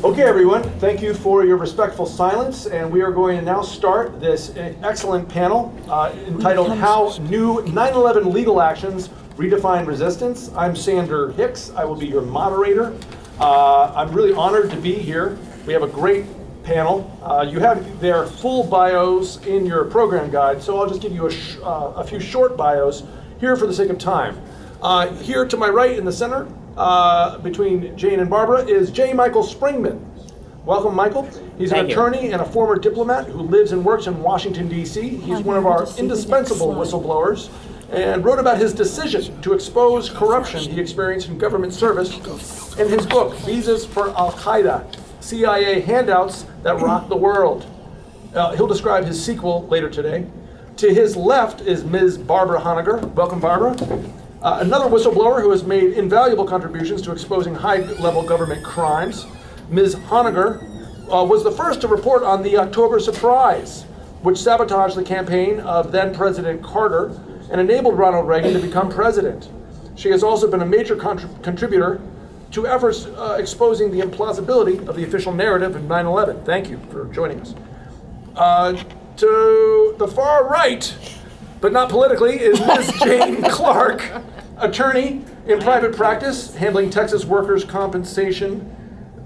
Okay, everyone, thank you for your respectful silence, and we are going to now start this excellent panel entitled How New 9/11 Legal Actions Redefine Resistance. I'm Sander Hicks. I will be your moderator. I'm really honored to be here. We have a great panel. You have their full bios in your program guide, so I'll just give you a few short bios here for the sake of time. Here to my right in the center, between Jane and Barbara, is J. Michael Springmann. Welcome, Michael. He's an attorney and a former diplomat who lives and works in Washington, D.C. He's one of our indispensable whistleblowers and wrote about his decision to expose corruption he experienced in government service in his book, Visas for Al-Qaeda, CIA Handouts That Rock the World. He'll describe his sequel later today. To his left is Ms. Barbara Honegger. Welcome, Barbara. Another whistleblower who has made invaluable contributions to exposing high-level government crimes. Ms. Honegger was the first to report on the October surprise, which sabotaged the campaign of then-President Carter and enabled Ronald Reagan to become president. She has also been a major contributor to efforts exposing the implausibility of the official narrative of 9/11. Thank you for joining us. To the far right, but not politically, is Ms. Jane Clark, attorney in private practice, handling Texas workers' compensation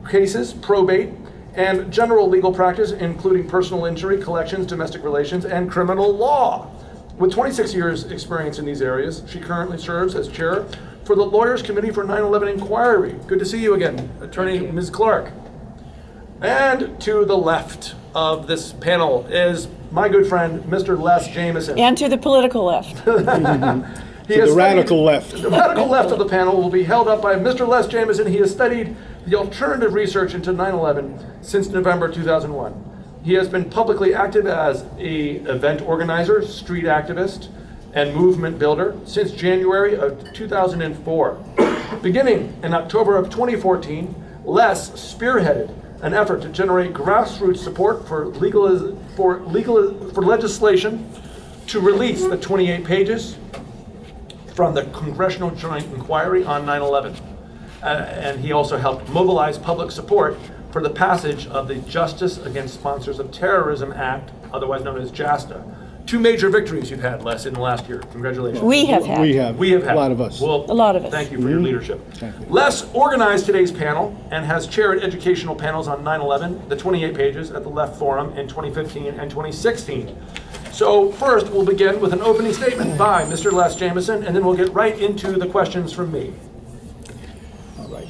cases, probate, and general legal practice, including personal injury, collections, domestic relations, and criminal law. With 26 years experience in these areas, she currently serves as chair for the Lawyers Committee for 9/11 Inquiry. Good to see you again, Attorney Ms. Clark. And to the left of this panel is my good friend, Mr. Les Jamieson. And to the political left. The radical left. The radical left of the panel will be held up by Mr. Les Jamieson. He has studied the alternative research into 9/11 since November 2001. He has been publicly active as an event organizer, street activist, and movement builder since January of 2004. Beginning in October of 2014, Les spearheaded an effort to generate grassroots support for legislation to release the 28 pages from the Congressional Joint Inquiry on 9/11. And he also helped mobilize public support for the passage of the Justice Against Sponsors of Terrorism Act, otherwise known as JASTA. Two major victories you've had, Les, in the last year. Congratulations. We have had. We have had. A lot of us. Well, a lot of us. Thank you for your leadership. Thank you. Les organized today's panel and has chaired educational panels on 9/11, the 28 pages at the Left Forum in 2015 and 2016. So first, we'll begin with an opening statement by Mr. Les Jamieson, and then we'll get right into the questions from me. All right.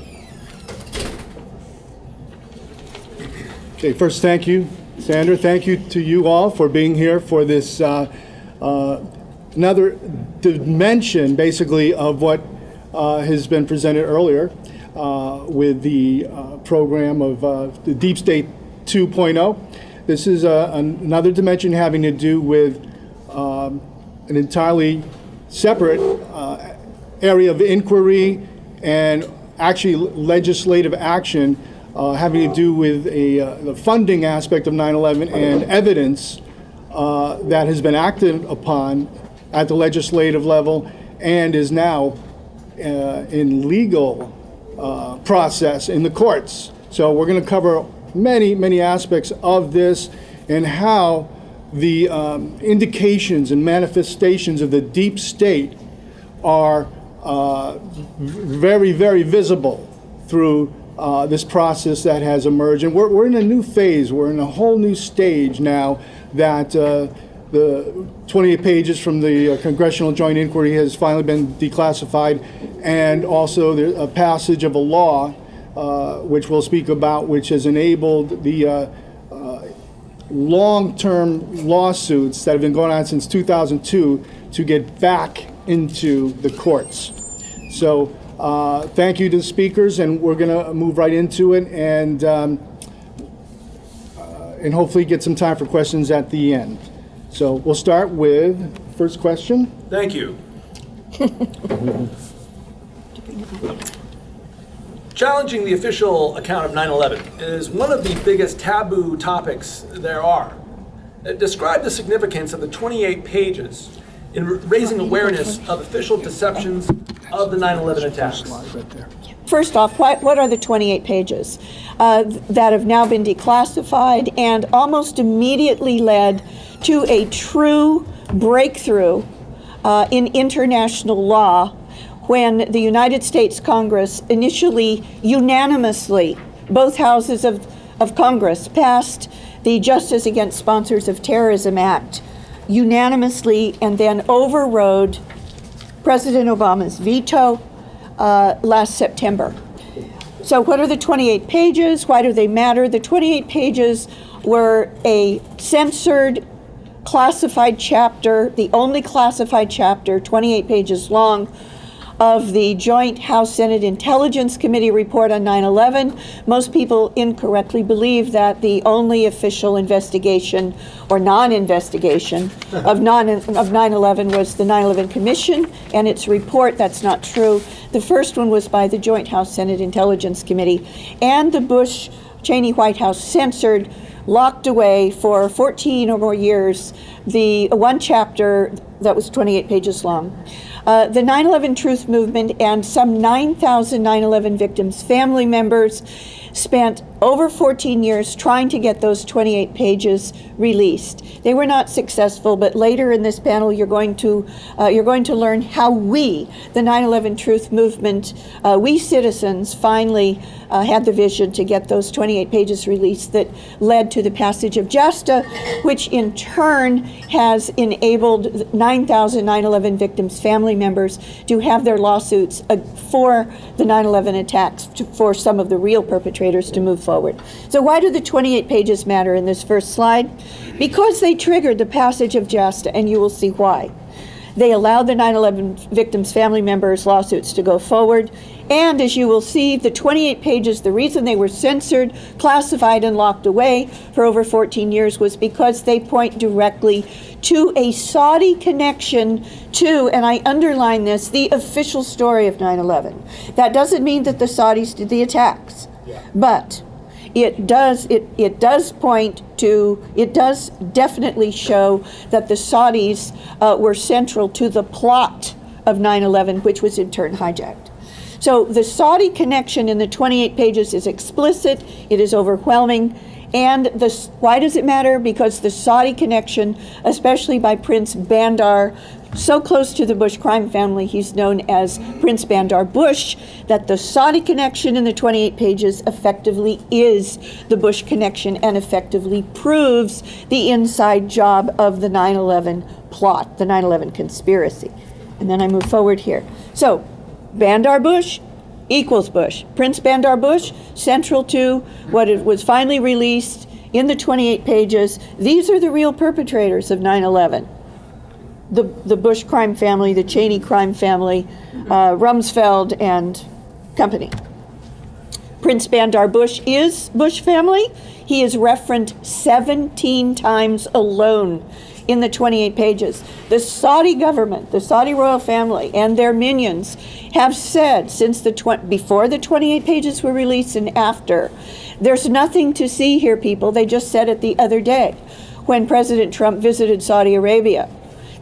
Okay, first, thank you, Sander. Thank you to you all for being here for this another dimension, basically, of what has been presented earlier with the program of the Deep State 2.0. This is another dimension having to do with an entirely separate area of inquiry and actually legislative action having to do with the funding aspect of 9/11 and evidence that has been acted upon at the legislative level and is now in legal process in the courts. So we're going to cover many aspects of this and how the indications and manifestations of the deep state are very visible through this process that has emerged. And we're in a new phase. We're in a whole new stage now that the 28 pages from the Congressional Joint Inquiry has finally been declassified, and also a passage of a law which we'll speak about, which has enabled the long-term lawsuits that have been going on since 2002 to get back into the courts. So thank you to the speakers, and we're going to move right into it and hopefully get some time for questions at the end. So we'll start with first question. Thank you. Challenging the official account of 9/11 is one of the biggest taboo topics there are. Describe the significance of the 28 pages in raising awareness of official deceptions of the 9/11 attacks. first off, what are the 28 pages that have now been declassified and almost immediately led to a true breakthrough in international law when the United States Congress initially unanimously, both houses of Congress, passed the Justice Against Sponsors of Terrorism Act unanimously and then overrode President Obama's veto last September. So what are the 28 pages? Why do they matter? The 28 pages were a censored, classified chapter, the only classified chapter, 28 pages long, of the Joint House-Senate Intelligence Committee report on 9/11. Most people incorrectly believe that the only official investigation or non-investigation of 9/11 was the 9/11 Commission and its report. That's not true. The first one was by the Joint House-Senate Intelligence Committee, and the Bush-Cheney White House censored, locked away for 14 or more years, the one chapter that was 28 pages long. The 9/11 Truth Movement and some 9,000 9/11 victims' family members spent over 14 years trying to get those 28 pages released. They were not successful, but later in this panel you're going to learn how we, the 9/11 Truth Movement, we citizens finally had the vision to get those 28 pages released that led to the passage of JASTA, which in turn has enabled 9,000 9/11 victims' family members to have their lawsuits for the 9/11 attacks, for some of the real perpetrators to move forward. So why do the 28 pages matter in this first slide? Because they triggered the passage of JASTA, and you will see why. They allowed the 9/11 victims' family members' lawsuits to go forward. And as you will see, the 28 pages, the reason they were censored, classified, and locked away for over 14 years was because they point directly to a Saudi connection to, and I underline this, the official story of 9/11. That doesn't mean that the Saudis did the attacks, but it does definitely show that the Saudis were central to the plot of 9/11, which was in turn hijacked. So the Saudi connection in the 28 pages is explicit, it is overwhelming, and why does it matter? Because the Saudi connection, especially by Prince Bandar, so close to the Bush crime family, he's known as Prince Bandar Bush, that the Saudi connection in the 28 pages effectively is the Bush connection and effectively proves the inside job of the 9/11 plot, the 9/11 conspiracy. And then I move forward here. So, Bandar Bush equals Bush. Prince Bandar Bush, central to what it was finally released in the 28 pages. These are the real perpetrators of 9/11. The Bush crime family, the Cheney crime family, Rumsfeld and company. Prince Bandar Bush is Bush family. He is referenced 17 times alone in the 28 pages. The Saudi government, the Saudi royal family, and their minions have said since before the 28 pages were released and after, there's nothing to see here, people. They just said it the other day when President Trump visited Saudi Arabia.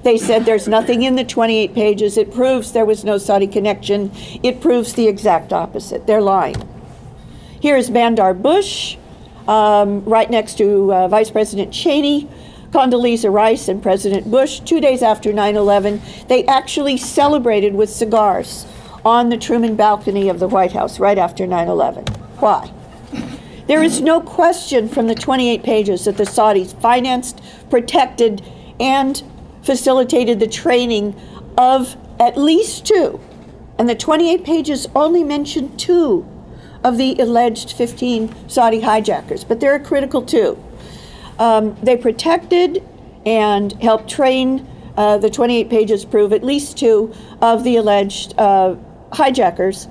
They said there's nothing in the 28 pages. It proves there was no Saudi connection. It proves the exact opposite. They're lying. Here is Bandar Bush, right next to Vice President Cheney, Condoleezza Rice, and President Bush. 2 days after 9/11, they actually celebrated with cigars on the Truman balcony of the White House right after 9/11. Why? There is no question from the 28 pages that the Saudis financed, protected, and facilitated the training of at least two, and the 28 pages only mention 2 of the alleged 15 Saudi hijackers, but they're a critical 2. They protected and helped train, the 28 pages prove at least 2 of the alleged hijackers.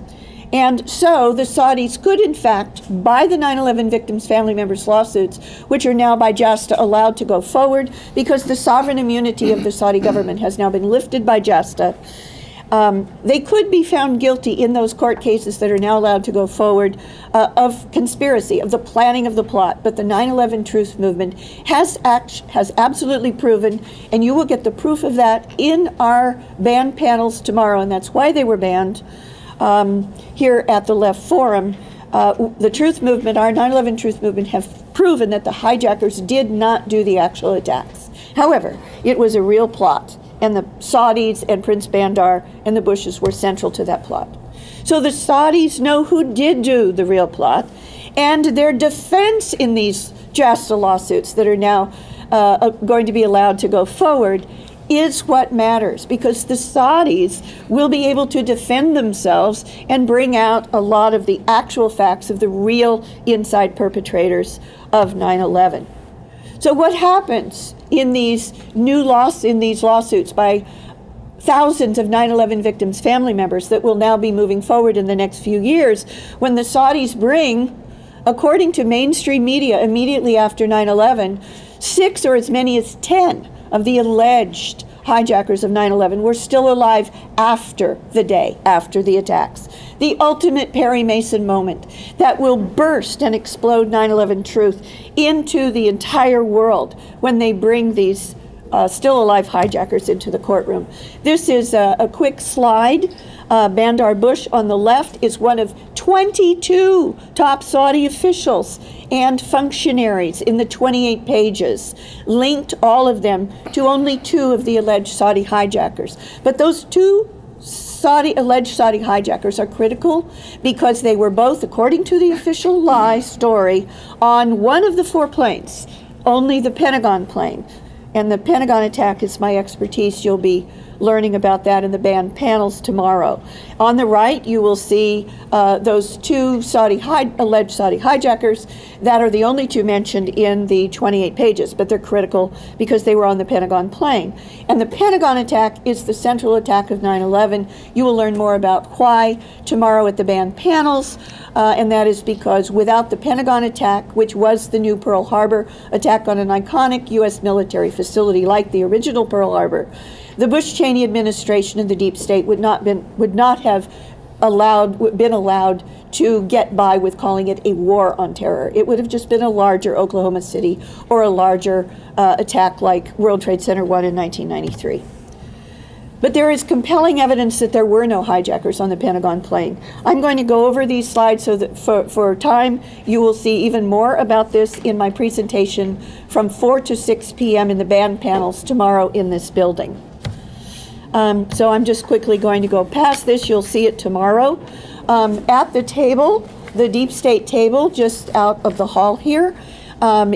And so the Saudis could, in fact, buy the 9/11 victims' family members' lawsuits, which are now by JASTA allowed to go forward because the sovereign immunity of the Saudi government has now been lifted by JASTA. They could be found guilty in those court cases that are now allowed to go forward of conspiracy, of the planning of the plot. But the 9/11 Truth Movement has absolutely proven, and you will get the proof of that in our banned panels tomorrow, and that's why they were banned, here at the Left Forum, the Truth Movement, our 9/11 Truth Movement, have proven that the hijackers did not do the actual attacks. However, it was a real plot, and the Saudis and Prince Bandar and the Bushes were central to that plot. So the Saudis know who did do the real plot, and their defense in these JASTA lawsuits that are now going to be allowed to go forward is what matters, because the Saudis will be able to defend themselves and bring out a lot of the actual facts of the real inside perpetrators of 9/11. So what happens in these lawsuits by thousands of 9/11 victims' family members that will now be moving forward in the next few years when the Saudis bring, according to mainstream media immediately after 9/11, 6 or as many as 10 of the alleged hijackers of 9/11 were still alive after the day, after the attacks. The ultimate Perry Mason moment that will burst and explode 9/11 truth into the entire world when they bring these still alive hijackers into the courtroom. This is a quick slide. Bandar Bush on the left is one of 22 top Saudi officials and functionaries in the 28 pages, linked all of them to only 2 of the alleged Saudi hijackers. But those 2 alleged Saudi hijackers are critical because they were both, according to the official lie story, on one of the 4 planes, only the Pentagon plane. And the Pentagon attack is my expertise. You'll be learning about that in the band panels tomorrow. On the right, you will see those 2 alleged Saudi hijackers that are the only 2 mentioned in the 28 pages, but they're critical because they were on the Pentagon plane. And the Pentagon attack is the central attack of 9/11. You will learn more about why tomorrow at the band panels, and that is because without the Pentagon attack, which was the new Pearl Harbor attack on an iconic U.S. military facility like the original Pearl Harbor, the Bush-Cheney administration and the deep state would not have been allowed to get by with calling it a war on terror. It would have just been a larger Oklahoma City or a larger attack like World Trade Center 1 in 1993. But there is compelling evidence that there were no hijackers on the Pentagon plane. I'm going to go over these slides so that for time you will see even more about this in my presentation from 4 to 6 p.m. in the band panels tomorrow in this building. So I'm just quickly going to go past this. You'll see it tomorrow. At the table, the deep state table just out of the hall here,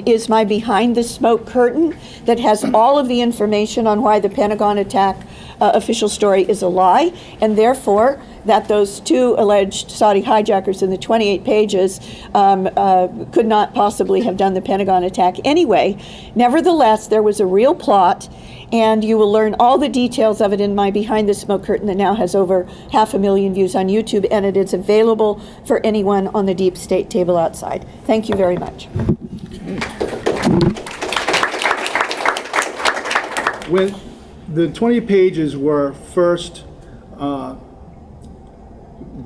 is my behind the smoke curtain that has all of the information on why the Pentagon attack official story is a lie, and therefore that those 2 alleged Saudi hijackers in the 28 pages could not possibly have done the Pentagon attack anyway. Nevertheless, there was a real plot, and you will learn all the details of it in my Behind the Smoke Curtain that now has over 500,000 views on YouTube, and it is available for anyone on the deep state table outside. Thank you very much. When the 20 pages were first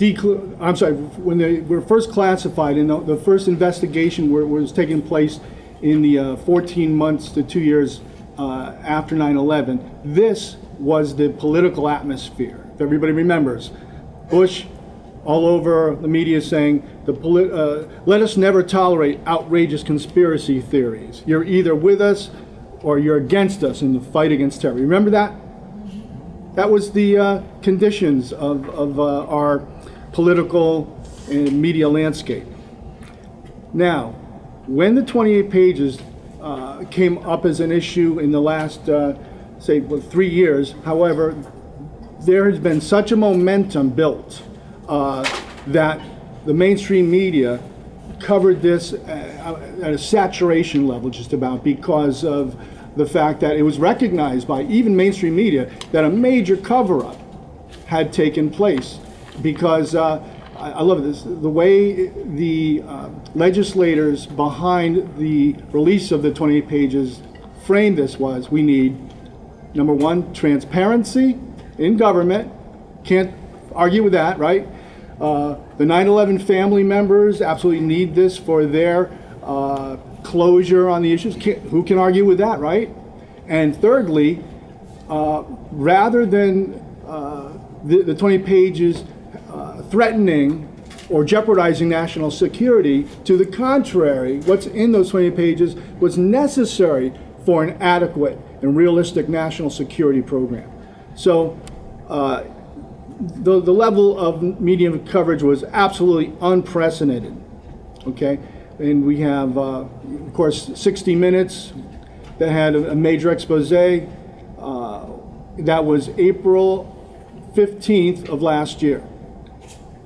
when they were first classified, and the first investigation was taking place in the 14 months to 2 years after 9/11, this was the political atmosphere. If everybody remembers, Bush all over the media saying, let us never tolerate outrageous conspiracy theories. You're either with us or you're against us in the fight against terror. Remember that? That was the conditions of our political and media landscape. Now, when the 28 pages came up as an issue in the last, 3 years, however, there has been such a momentum built that the mainstream media covered this at a saturation level just about, because of the fact that it was recognized by even mainstream media that a major cover-up had taken place. Because I love this, the way the legislators behind the release of the 28 pages framed this was, we need, number one, transparency in government. Can't argue with that, right? The 9/11 family members absolutely need this for their closure on the issues. Who can argue with that, right? And thirdly, rather than the 20 pages threatening or jeopardizing national security. To the contrary, what's in those 28 pages was necessary for an adequate and realistic national security program. So the level of media coverage was absolutely unprecedented, okay? And we have, of course, 60 Minutes that had a major expose. That was April 15th of last year.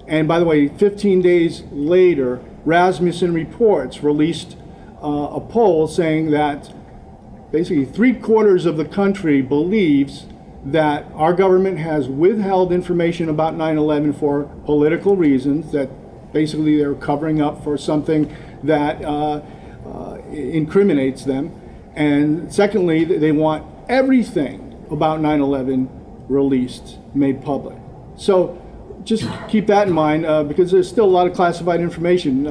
And by the way, 15 days later, Rasmussen Reports released a poll saying that basically 3/4 of the country believes that our government has withheld information about 9/11 for political reasons, that basically they're covering up for something that incriminates them. And secondly, they want everything about 9/11 released, made public. So just keep that in mind because there's still a lot of classified information.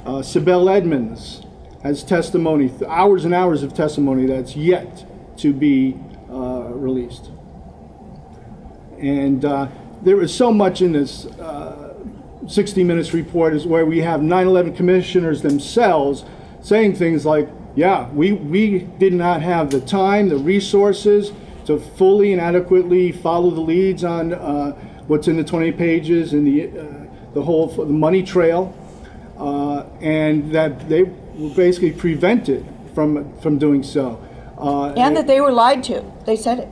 Sibel Edmonds has testimony, hours and hours of testimony that's yet to be released. And there is so much in this 60 Minutes report is where we have 9/11 commissioners themselves saying things like, yeah, we did not have the time, the resources to fully and adequately follow the leads on what's in the 20 pages and the money trail, and that they were basically prevented from doing so. And that they were lied to. They said it.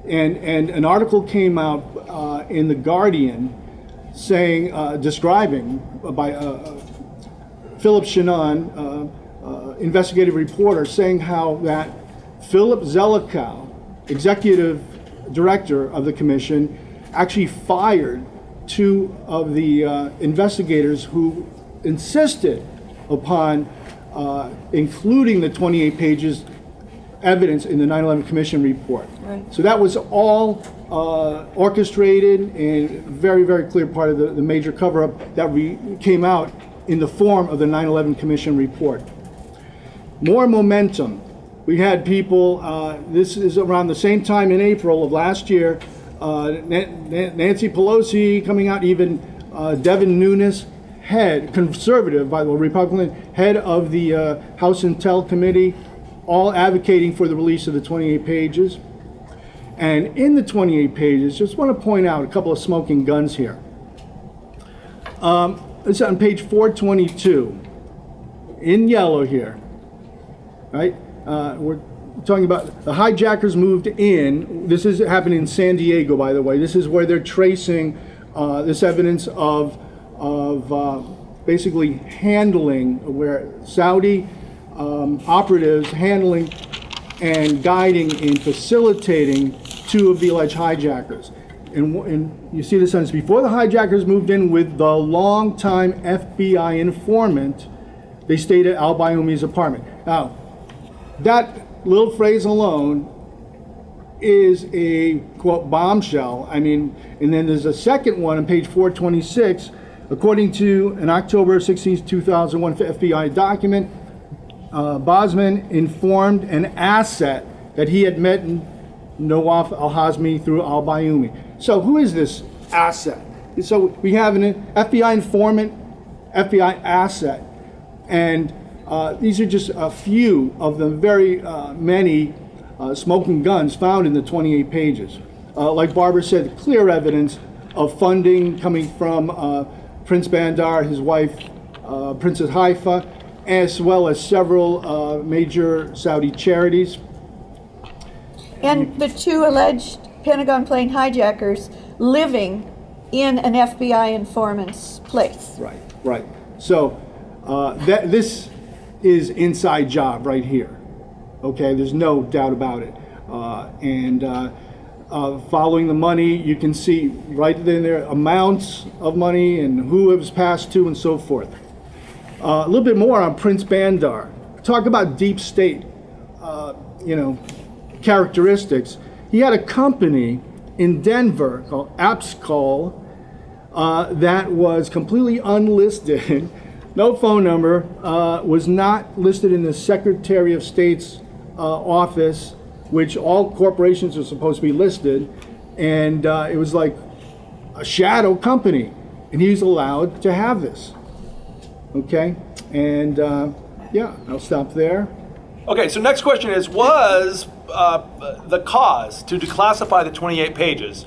And an article came out in The Guardian saying, describing by Philip Shannon, investigative reporter, saying how that Philip Zelikow, executive director of the commission, actually fired 2 of the investigators who insisted upon including the 28 pages evidence in the 9/11 Commission report. Right. So that was all orchestrated and very, very clear part of the major cover-up that came out in the form of the 9/11 Commission report. More momentum. We had people, this is around the same time in April of last year, Nancy Pelosi coming out, even Devin Nunes, conservative, by the way, Republican, head of the House Intel Committee, all advocating for the release of the 28 pages. And in the 28 pages, just want to point out a couple of smoking guns here. It's on page 422, in yellow here, right? We're talking about the hijackers moved in. This is happening in San Diego, by the way. This is where they're tracing this evidence of basically handling, where Saudi operatives handling and guiding and facilitating 2 of the alleged hijackers. And you see this sentence, before the hijackers moved in with the longtime FBI informant, they stayed at al-Bayomi's apartment. Now, that little phrase alone is a, quote, bombshell. I mean, and then there's a second one on page 426. According to an October 16, 2001 FBI document, Bosman informed an asset that he had met Nawaf al-Hazmi through al-Bayomi. So who is this asset? So we have an FBI informant, FBI asset, and these are just a few of the very many smoking guns found in the 28 pages. Like Barbara said, clear evidence of funding coming from Prince Bandar, his wife, Princess Haifa, as well as several major Saudi charities. And the 2 alleged Pentagon plane hijackers living in an FBI informant's place. Right, right. So this is inside job right here. Okay, there's no doubt about it. Following the money, you can see right in there amounts of money and who it was passed to and so forth. A little bit more on Prince Bandar. Talk about deep state, characteristics. He had a company in Denver called Apscol that was completely unlisted, no phone number, was not listed in the Secretary of State's office, which all corporations are supposed to be listed, and it was like a shadow company. and he's allowed to have this. Okay, and yeah, I'll stop there. Okay, so next question is, was the cause to declassify the 28 pages,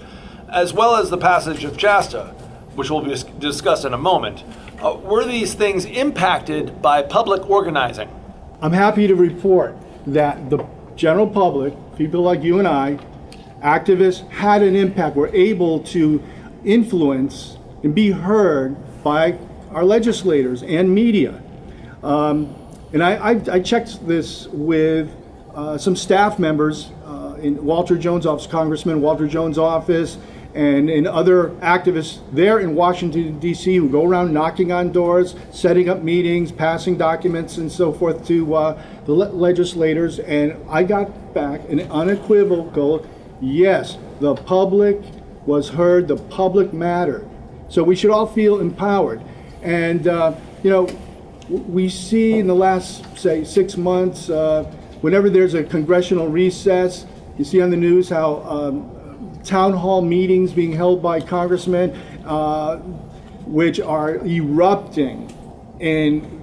as well as the passage of JASTA, which will be discussed in a moment, were these things impacted by public organizing? I'm happy to report that the general public, people like you and I, activists, had an impact, were able to influence and be heard by our legislators and media. And I checked this with some staff members in Walter Jones' office, Congressman Walter Jones' office, and in other activists there in Washington, D.C., who go around knocking on doors, setting up meetings, passing documents and so forth to the legislators. And I got back an unequivocal, yes, the public was heard, the public mattered. So we should all feel empowered. And, you know, we see in the last, say, 6 months, whenever there's a congressional recess, you see on the news how town hall meetings being held by congressmen, which are erupting in,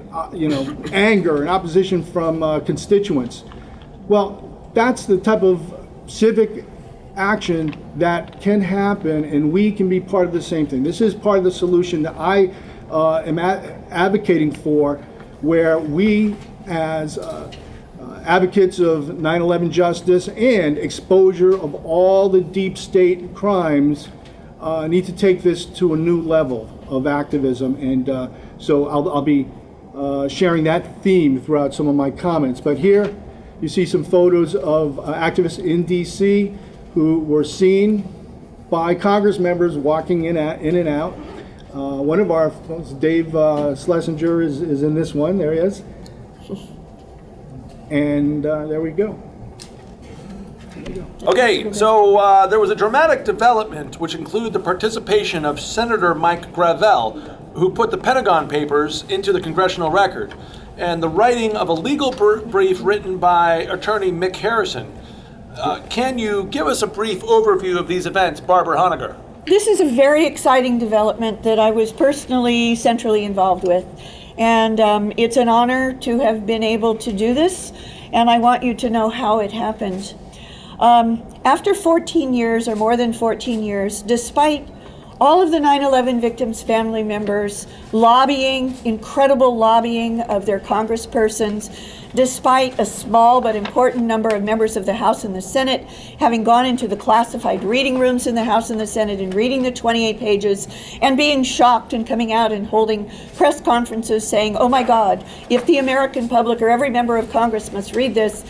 anger and opposition from constituents. Well, that's the type of civic action that can happen, and we can be part of the same thing. This is part of the solution that I am advocating for, where we as advocates of 9/11 justice and exposure of all the deep state crimes need to take this to a new level of activism. And so I'll be sharing that theme throughout some of my comments. But here you see some photos of activists in DC who were seen by Congress members walking in and out. One of our folks, Dave Schlesinger, is in this one. There he is. And there we go. Okay, so there was a dramatic development which included the participation of Senator Mike Gravel, who put the Pentagon Papers into the congressional record, and the writing of a legal brief written by attorney Mick Harrison. Can you give us a brief overview of these events, Barbara Honegger? This is a very exciting development that I was personally centrally involved with. And it's an honor to have been able to do this, and I want you to know how it happened. After 14 years, or more than 14 years, despite all of the 9/11 victims' family members lobbying, incredible lobbying of their congresspersons, despite a small but important number of members of the House and the Senate having gone into the classified reading rooms in the House and the Senate and reading the 28 pages and being shocked and coming out and holding press conferences saying, oh my God, if the American public or every member of Congress must read this,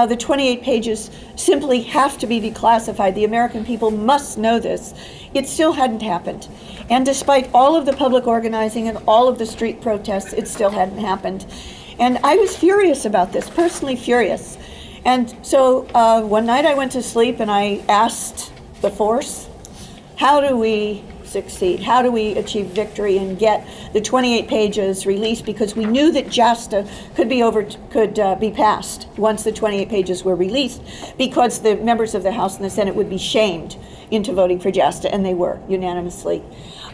the 28 pages simply have to be declassified. The American people must know this. It still hadn't happened. And despite all of the public organizing and all of the street protests, it still hadn't happened. And I was furious about this, personally furious. And so one night I went to sleep and I asked the force, how do we succeed? How do we achieve victory and get the 28 pages released? Because we knew that JASTA could be passed once the 28 pages were released, because the members of the House and the Senate would be shamed into voting for JASTA, and they were unanimously.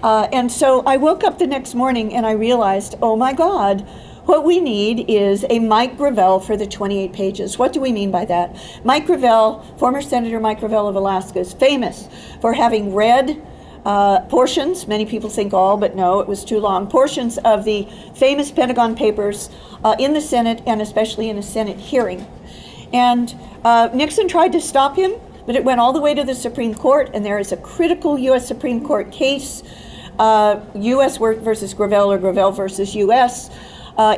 And so I woke up the next morning and I realized, oh my God, what we need is a Mike Gravel for the 28 pages. What do we mean by that? Mike Gravel, former Senator Mike Gravel of Alaska, is famous for having read portions, many people think all, but no, it was too long, portions of the famous Pentagon Papers in the Senate, and especially in a Senate hearing. And Nixon tried to stop him, but it went all the way to the Supreme Court, and there is a critical U.S. Supreme Court case, U.S. versus Gravel or Gravel versus U.S.,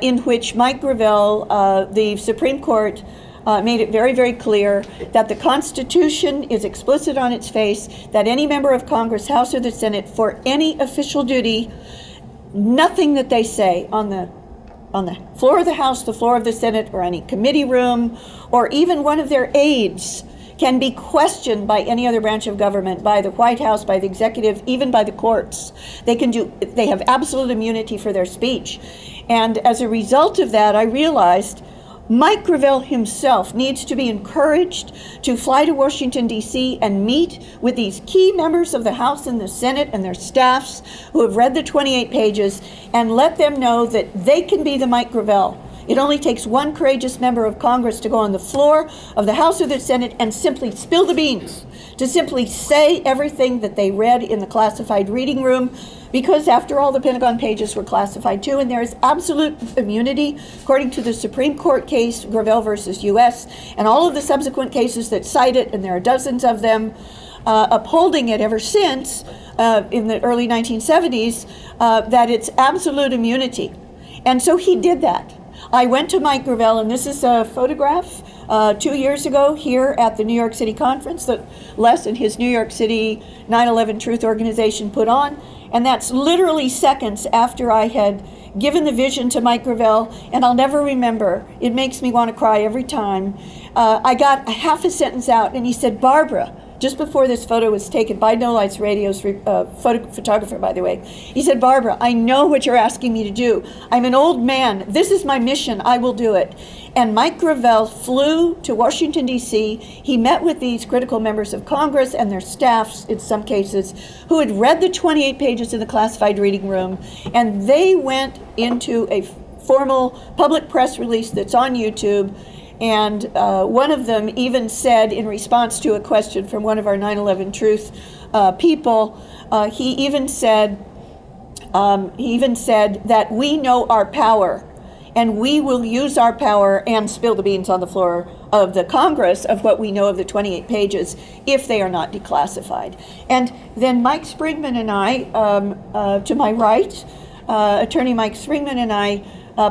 in which Mike Gravel, the Supreme Court, made it very, very clear that the Constitution is explicit on its face, that any member of Congress, House or the Senate, for any official duty, nothing that they say on the floor of the House, the floor of the Senate, or any committee room, or even one of their aides, can be questioned by any other branch of government, by the White House, by the executive, even by the courts. They have absolute immunity for their speech. And as a result of that, I realized Mike Gravel himself needs to be encouraged to fly to Washington, D.C. and meet with these key members of the House and the Senate and their staffs who have read the 28 pages and let them know that they can be the Mike Gravel. It only takes one courageous member of Congress to go on the floor of the House or the Senate and simply spill the beans, to simply say everything that they read in the classified reading room, because after all, the Pentagon pages were classified too, and there is absolute immunity according to the Supreme Court case, Gravel versus U.S., and all of the subsequent cases that cite it, and there are dozens of them, upholding it ever since, in the early 1970s, that it's absolute immunity. And so he did that. I went to Mike Gravel, and this is a photograph 2 years ago here at the New York City conference that Les and his New York City 9/11 Truth Organization put on. And that's literally seconds after I had given the vision to Mike Gravel, and I'll never remember. It makes me want to cry every time. I got a half a sentence out, and he said, "Barbara," just before this photo was taken by No Lights Radio's photographer, by the way. He said, "Barbara, I know what you're asking me to do. I'm an old man. This is my mission. I will do it." And Mike Gravel flew to Washington, D.C. He met with these critical members of Congress and their staffs, in some cases, who had read the 28 pages in the classified reading room, and they went into a formal public press release that's on YouTube. And one of them even said, in response to a question from one of our 9/11 Truth people, he even said that we know our power, and we will use our power and spill the beans on the floor of the Congress of what we know of the 28 pages if they are not declassified. And then Mike Springmann and I, to my right, Attorney Mike Springmann and I,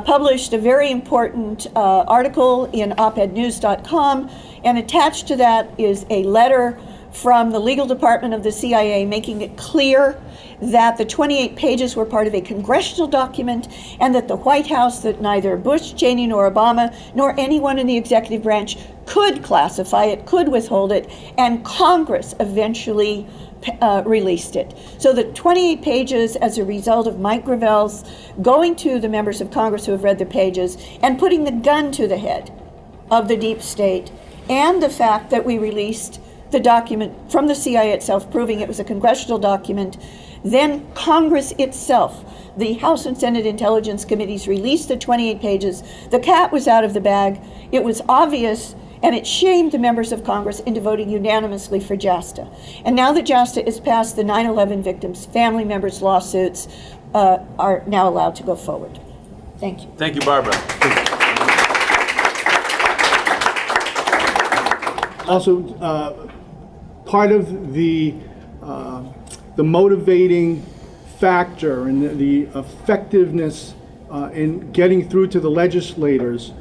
published a very important article in opednews.com, and attached to that is a letter from the legal department of the CIA making it clear that the 28 pages were part of a congressional document, and that the White House, that neither Bush, Cheney, nor Obama, nor anyone in the executive branch could classify it, could withhold it, and Congress eventually released it. So the 28 pages, as a result of Mike Gravel's going to the members of Congress who have read the pages and putting the gun to the head of the deep state, and the fact that we released the document from the CIA itself proving it was a congressional document, then Congress itself, the House and Senate Intelligence Committees, released the 28 pages. The cat was out of the bag. It was obvious, and it shamed the members of Congress into voting unanimously for JASTA. And now that JASTA is passed, the 9/11 victims' family members' lawsuits are now allowed to go forward. Thank you. Thank you, Barbara. Also, part of the motivating factor and the effectiveness in getting through to the legislators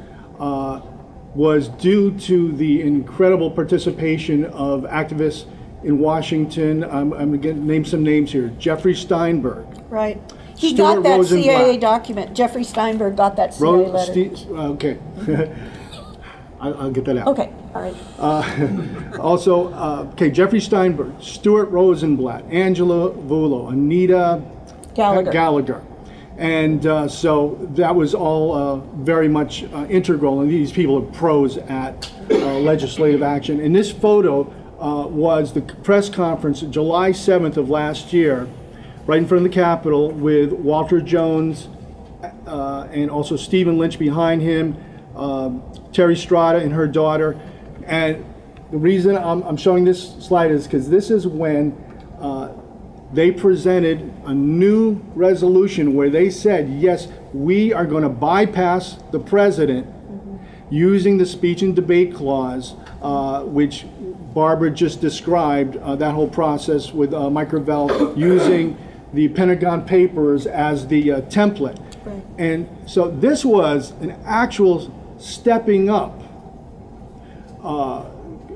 was due to the incredible participation of activists in Washington. I'm going to name some names here. Jeffrey Steinberg. Right. He Stuart got that Rosenblatt. CIA document. Jeffrey Steinberg got that CIA letter. Okay. I'll get that out. Okay, all right. Also, Jeffrey Steinberg, Stuart Rosenblatt, Angela Vullo, Anita Gallagher. And so that was all very much integral, and these people are pros at legislative action. And this photo was the press conference July 7th of last year, right in front of the Capitol, with Walter Jones and also Stephen Lynch behind him, Terry Strada and her daughter. And the reason I'm showing this slide is because this is when they presented a new resolution where they said, yes, we are going to bypass the president using the speech and debate clause, which Barbara just described, that whole process with Mike Gravel using the Pentagon Papers as the template. Right. And so this was an actual stepping up,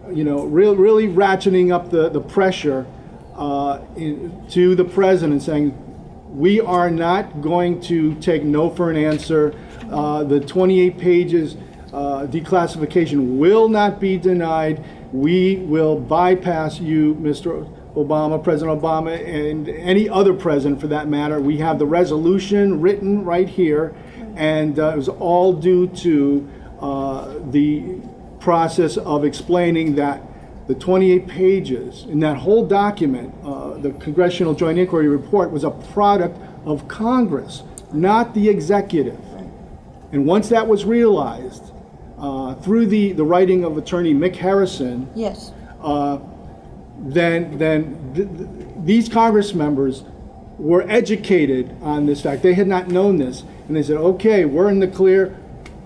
really ratcheting up the pressure to the president, saying, we are not going to take no for an answer. The 28 pages declassification will not be denied. We will bypass you, Mr. Obama, President Obama, and any other president for that matter. We have the resolution written right here, and it was all due to the process of explaining that the 28 pages in that whole document, the Congressional Joint Inquiry Report, was a product of Congress, not the executive. And once that was realized, through the writing of attorney Mick Harrison, Yes. then these Congress members were educated on this fact. They had not known this. And they said, okay, we're in the clear.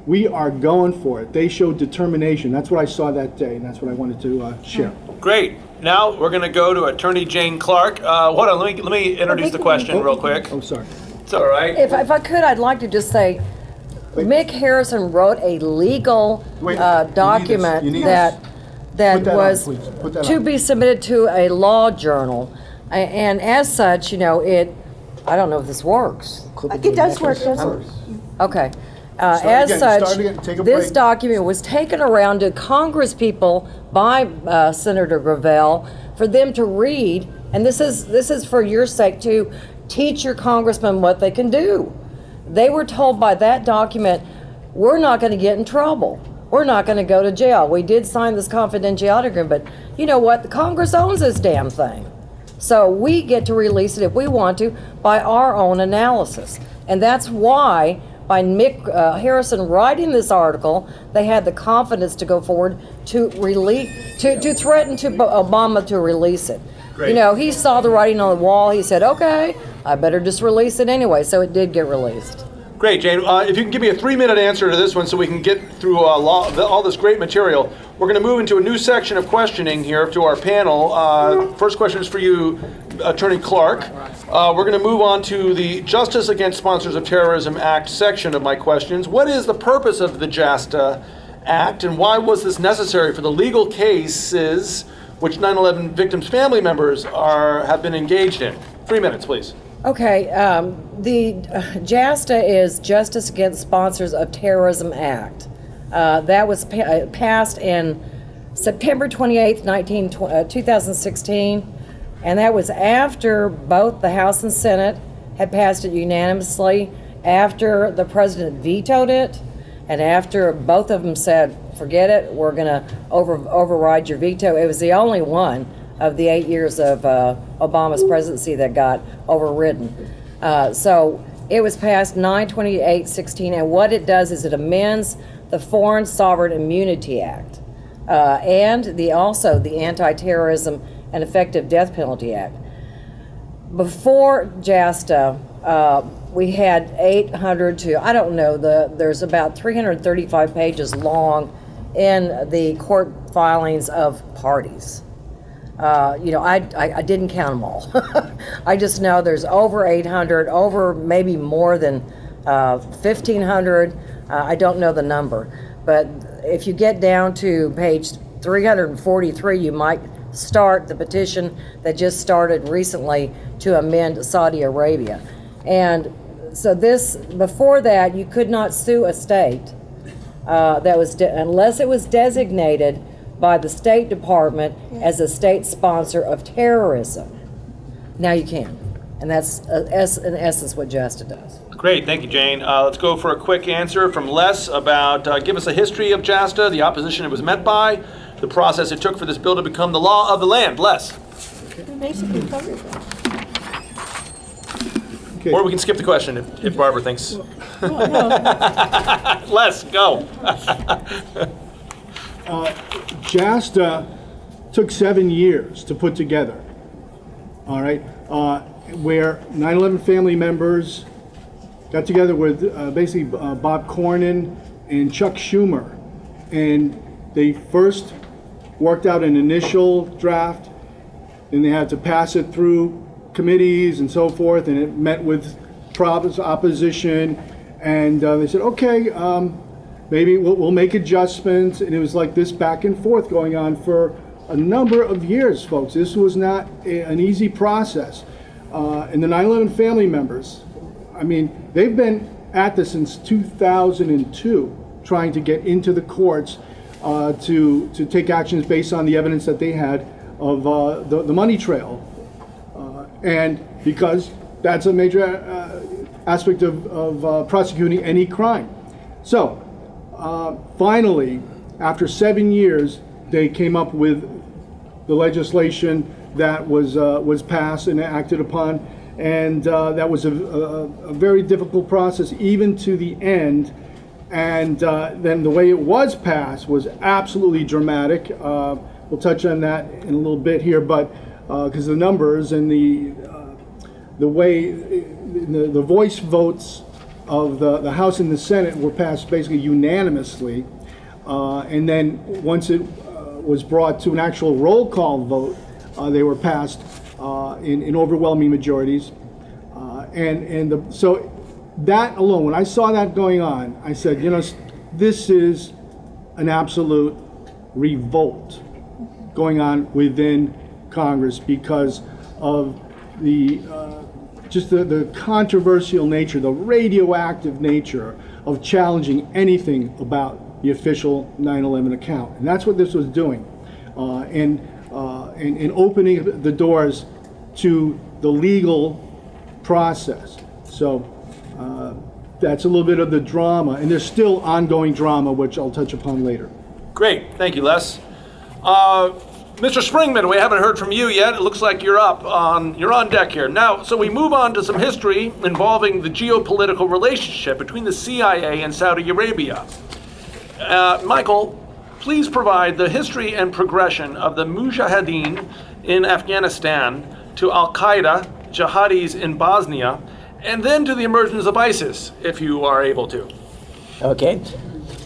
We are going for it. They showed determination. That's what I saw that day, and that's what I wanted to share. Great. Now we're going to go to Attorney Jane Clark. Hold on, let me introduce the question real quick. Oh, sorry. It's all right. If I could, I'd like to just say, Mick Harrison wrote a legal document You need that Put that was on, please. Put that to on. be submitted to a law journal, and as such, I don't know if this works. It does work, doesn't it? Okay. Start As again, such, start again, take a this break. document was taken around to Congress people by Senator Gravel for them to read, and this is for your sake, to teach your congressmen what they can do. They were told by that document, we're not going to get in trouble. We're not going to go to jail. We did sign this confidentiality agreement, but you know what? The Congress owns this damn thing. So we get to release it if we want to by our own analysis. And that's why, by Mick Harrison writing this article, they had the confidence to go forward to to threaten to Obama to release it. Great. He saw the writing on the wall. He said, okay, I better just release it anyway. So it did get released. Great, Jane. If you can give me a 3-minute answer to this one so we can get through all this great material. We're going to move into a new section of questioning here to our panel. First question is for you, Attorney Clark. We're going to move on to the Justice Against Sponsors of Terrorism Act section of my questions. What is the purpose of the JASTA Act, and why was this necessary for the legal cases which 9/11 victims' family members have been engaged in? 3 minutes, please. Okay, the JASTA is Justice Against Sponsors of Terrorism Act. That was passed in September 28th, 2016, and that was after both the House and Senate had passed it unanimously, after the president vetoed it, and after both of them said, forget it, we're going to override your veto. It was the only one of the 8 years of Obama's presidency that got overridden. So it was passed 9/28/16, and what it does is it amends the Foreign Sovereign Immunity Act and also the Anti-Terrorism and Effective Death Penalty Act. Before JASTA, we had 800 to, I don't know, there's about 335 pages long in the court filings of parties. I didn't count them all. I just know there's over 800, over maybe more than 1,500. I don't know the number. But if you get down to page 343, you might start the petition that just started recently to amend Saudi Arabia. And so before that, you could not sue a state unless it was designated by the State Department as a state sponsor of terrorism. Now you can. And that's in essence what JASTA does. Great, thank you, Jane. Let's go for a quick answer from Les about, give us a history of JASTA, the opposition it was met by, the process it took for this bill to become the law of the land. Les. We basically covered that. Okay. Or we can skip the question if Barbara thinks. No. Les, go. JASTA took 7 years to put together, all right, where 9/11 family members got together with basically Bob Cornyn and Chuck Schumer, and they first worked out an initial draft, and they had to pass it through committees and so forth, and it met with opposition, and they said, okay, maybe we'll make adjustments, and it was like this back and forth going on for a number of years, folks. This was not an easy process. And the 9/11 family members, I mean, they've been at this since 2002, trying to get into the courts to take actions based on the evidence that they had of the money trail. And because that's a major aspect of prosecuting any crime. So, finally, after 7 years, they came up with the legislation that was passed and acted upon, and that was a very difficult process, even to the end. And then the way it was passed was absolutely dramatic. We'll touch on that in a little bit here, but because the numbers and the way the voice votes of the House and the Senate were passed basically unanimously, and then once it was brought to an actual roll call vote, they were passed in overwhelming majorities, so that alone, when I saw that going on, I said, this is an absolute revolt going on within Congress because of the just the controversial nature, the radioactive nature of challenging anything about the official 9/11 account. And that's what this was doing, and opening the doors to the legal process. So that's a little bit of the drama, and there's still ongoing drama, which I'll touch upon later. Great, thank you, Les. Mr. Springmann, we haven't heard from you yet. It looks like you're on deck here. Now, so we move on to some history involving the geopolitical relationship between the CIA and Saudi Arabia. Michael, please provide the history and progression of the Mujahideen in Afghanistan to Al-Qaeda, jihadis in Bosnia, and then to the emergence of ISIS, if you are able to. Okay.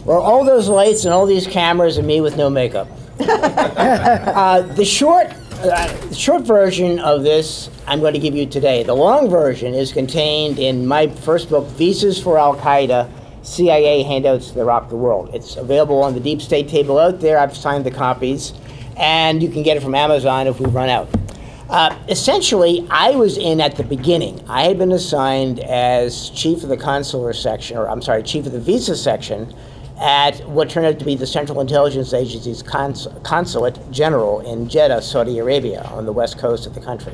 Well, all those lights and all these cameras and me with no makeup. The short version of this I'm going to give you today. The long version is contained in my first book, Visas for Al-Qaeda, CIA Handouts That Rock the World. It's available on the Deep State table out there. I've signed the copies, and you can get it from Amazon if we run out. Essentially, I was in at the beginning. I had been assigned as chief of the consular section, chief of the visa section at what turned out to be the Central Intelligence Agency's consulate general in Jeddah, Saudi Arabia, on the west coast of the country.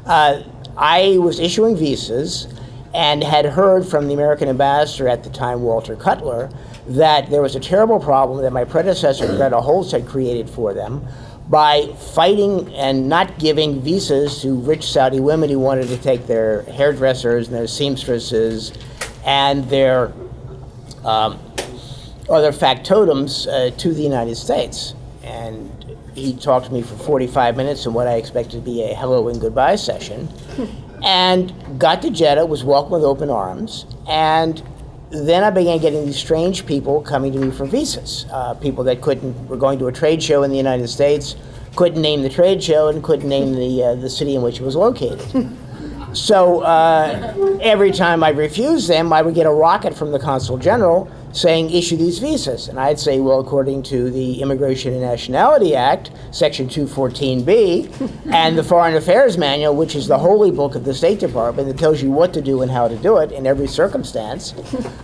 I was issuing visas and had heard from the American ambassador at the time, Walter Cutler, that there was a terrible problem that my predecessor, Greta Holtz, had created for them by fighting and not giving visas to rich Saudi women who wanted to take their hairdressers and their seamstresses and their other factotums to the United States. And he talked to me for 45 minutes in what I expected to be a hello and goodbye session, and got to Jeddah, was welcomed with open arms, and then I began getting these strange people coming to me for visas. People that were going to a trade show in the United States, couldn't name the trade show, and couldn't name the city in which it was located. So every time I refused them, I would get a rocket from the consul general saying, issue these visas. And I'd say, well, according to the Immigration and Nationality Act, Section 214B, and the Foreign Affairs Manual, which is the holy book of the State Department that tells you what to do and how to do it in every circumstance,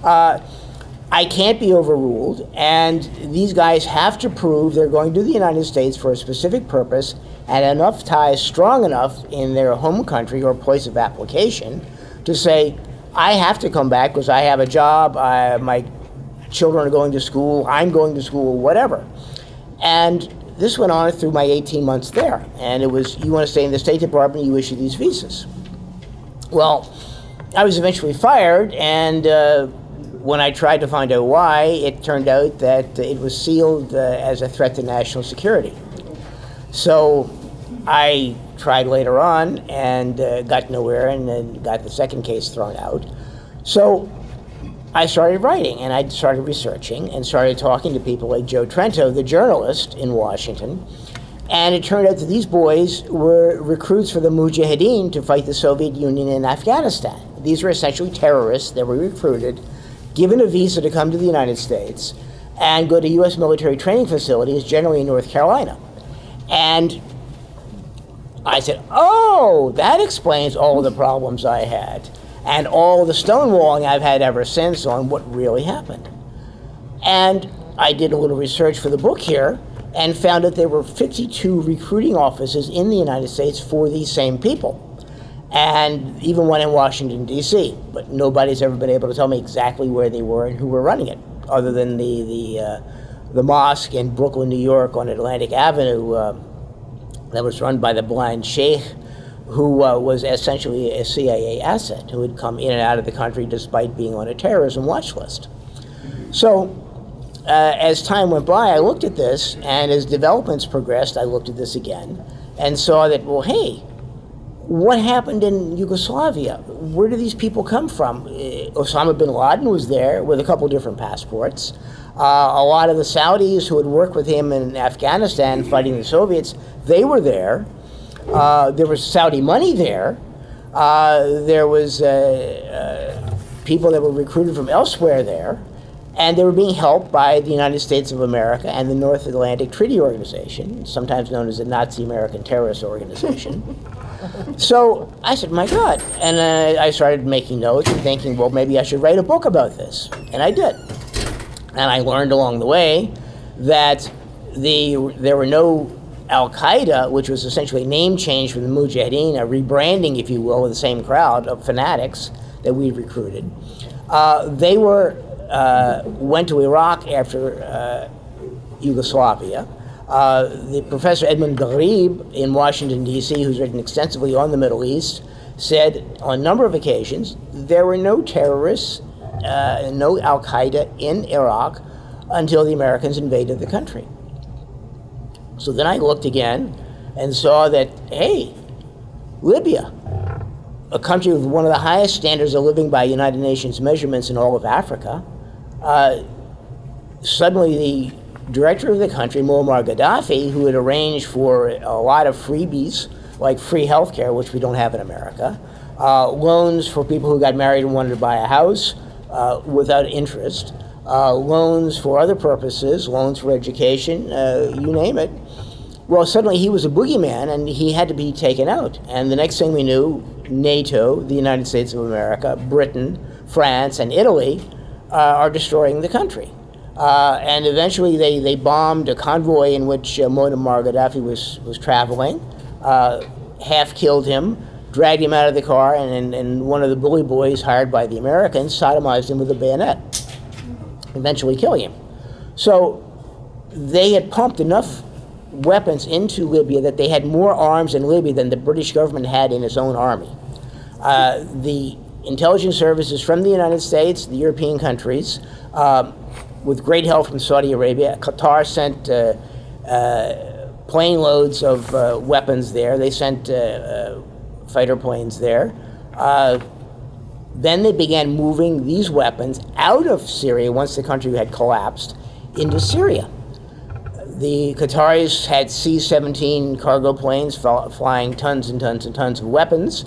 I can't be overruled, and these guys have to prove they're going to the United States for a specific purpose and enough ties strong enough in their home country or place of application to say, I have to come back because I have a job, my children are going to school, I'm going to school, whatever. And this went on through my 18 months there. And it was, you want to stay in the State Department, you issue these visas. Well, I was eventually fired, and when I tried to find out why, it turned out that it was sealed as a threat to national security. So I tried later on and got nowhere, and then got the second case thrown out. So I started writing, and I started researching and started talking to people like Joe Trento, the journalist in Washington. And it turned out that these boys were recruits for the Mujahideen to fight the Soviet Union in Afghanistan. These were essentially terrorists that were recruited, given a visa to come to the United States, and go to U.S. military training facilities, generally in North Carolina. And I said, oh, that explains all of the problems I had and all the stonewalling I've had ever since on what really happened. And I did a little research for the book here and found that there were 52 recruiting offices in the United States for these same people. And even one in Washington, D.C., but nobody's ever been able to tell me exactly where they were and who were running it. other than the mosque in Brooklyn, New York, on Atlantic Avenue, that was run by the blind sheikh, who was essentially a CIA asset, who had come in and out of the country despite being on a terrorism watch list. So, as time went by, I looked at this, and as developments progressed, I looked at this again, and saw that, well, hey, what happened in Yugoslavia? Where do these people come from? Osama bin Laden was there with a couple different passports. A lot of the Saudis who had worked with him in Afghanistan fighting the Soviets, they were there. There was Saudi money there. There was people that were recruited from elsewhere there. And they were being helped by the United States of America and the North Atlantic Treaty Organization, sometimes known as the Nazi American Terrorist Organization. So I said, my God. And I started making notes and thinking, well, maybe I should write a book about this. And I did. And I learned along the way that there were no Al-Qaeda, which was essentially a name change from the Mujahideen, a rebranding, if you will, of the same crowd of fanatics that we recruited. They went to Iraq after Yugoslavia. The Professor Edmund Gharib in Washington, D.C., who's written extensively on the Middle East, said on a number of occasions there were no terrorists, no Al-Qaeda in Iraq until the Americans invaded the country. So then I looked again and saw that, hey, Libya, a country with one of the highest standards of living by United Nations measurements in all of Africa, suddenly the director of the country, Muammar Gaddafi, who had arranged for a lot of freebies, like free health care, which we don't have in America, loans for people who got married and wanted to buy a house without interest, loans for other purposes, loans for education, you name it. Well, suddenly he was a boogeyman and he had to be taken out. And the next thing we knew, NATO, the United States of America, Britain, France, and Italy are destroying the country. And eventually they bombed a convoy in which Muammar Gaddafi was traveling, half killed him, dragged him out of the car, and one of the bully boys hired by the Americans sodomized him with a bayonet, eventually killing him. So they had pumped enough weapons into Libya that they had more arms in Libya than the British government had in its own army. The intelligence services from the United States, the European countries, with great help from Saudi Arabia, Qatar sent plane loads of weapons there. They sent fighter planes there. Then they began moving these weapons out of Syria once the country had collapsed into Syria. The Qataris had C-17 cargo planes flying tons and tons and tons of weapons.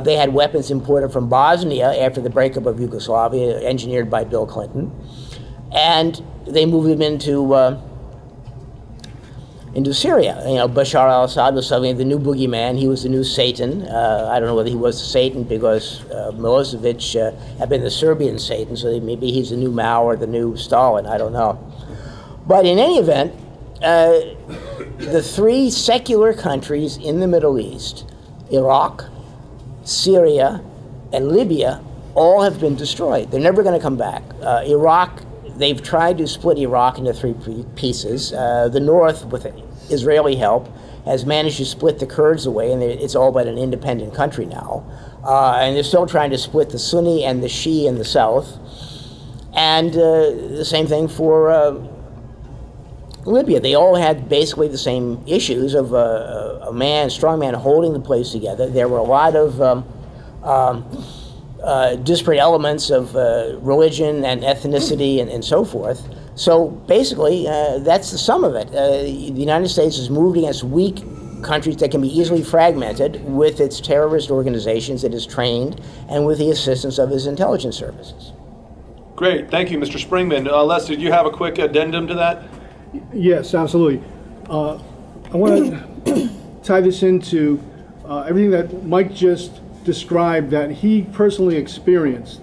They had weapons imported from Bosnia after the breakup of Yugoslavia, engineered by Bill Clinton. And they moved them into Syria. You know, Bashar al-Assad was suddenly the new boogeyman. He was the new Satan. I don't know whether he was the Satan because Milosevic had been the Serbian Satan, so maybe he's the new Mao or the new Stalin. I don't know. But in any event, the three secular countries in the Middle East, Iraq, Syria, and Libya, all have been destroyed. They're never going to come back. Iraq, they've tried to split Iraq into three pieces. The North, with Israeli help, has managed to split the Kurds away, and it's all but an independent country now. And they're still trying to split the Sunni and the Shia in the South. And the same thing for Libya. They all had basically the same issues of a strong man holding the place together. There were a lot of disparate elements of religion and ethnicity and so forth. So basically, that's the sum of it. The United States has moved against weak countries that can be easily fragmented with its terrorist organizations it has trained and with the assistance of its intelligence services. Great, thank you, Mr. Springmann. Les, did you have a quick addendum to that? Yes, absolutely. I want to tie this into everything that Mike just described that he personally experienced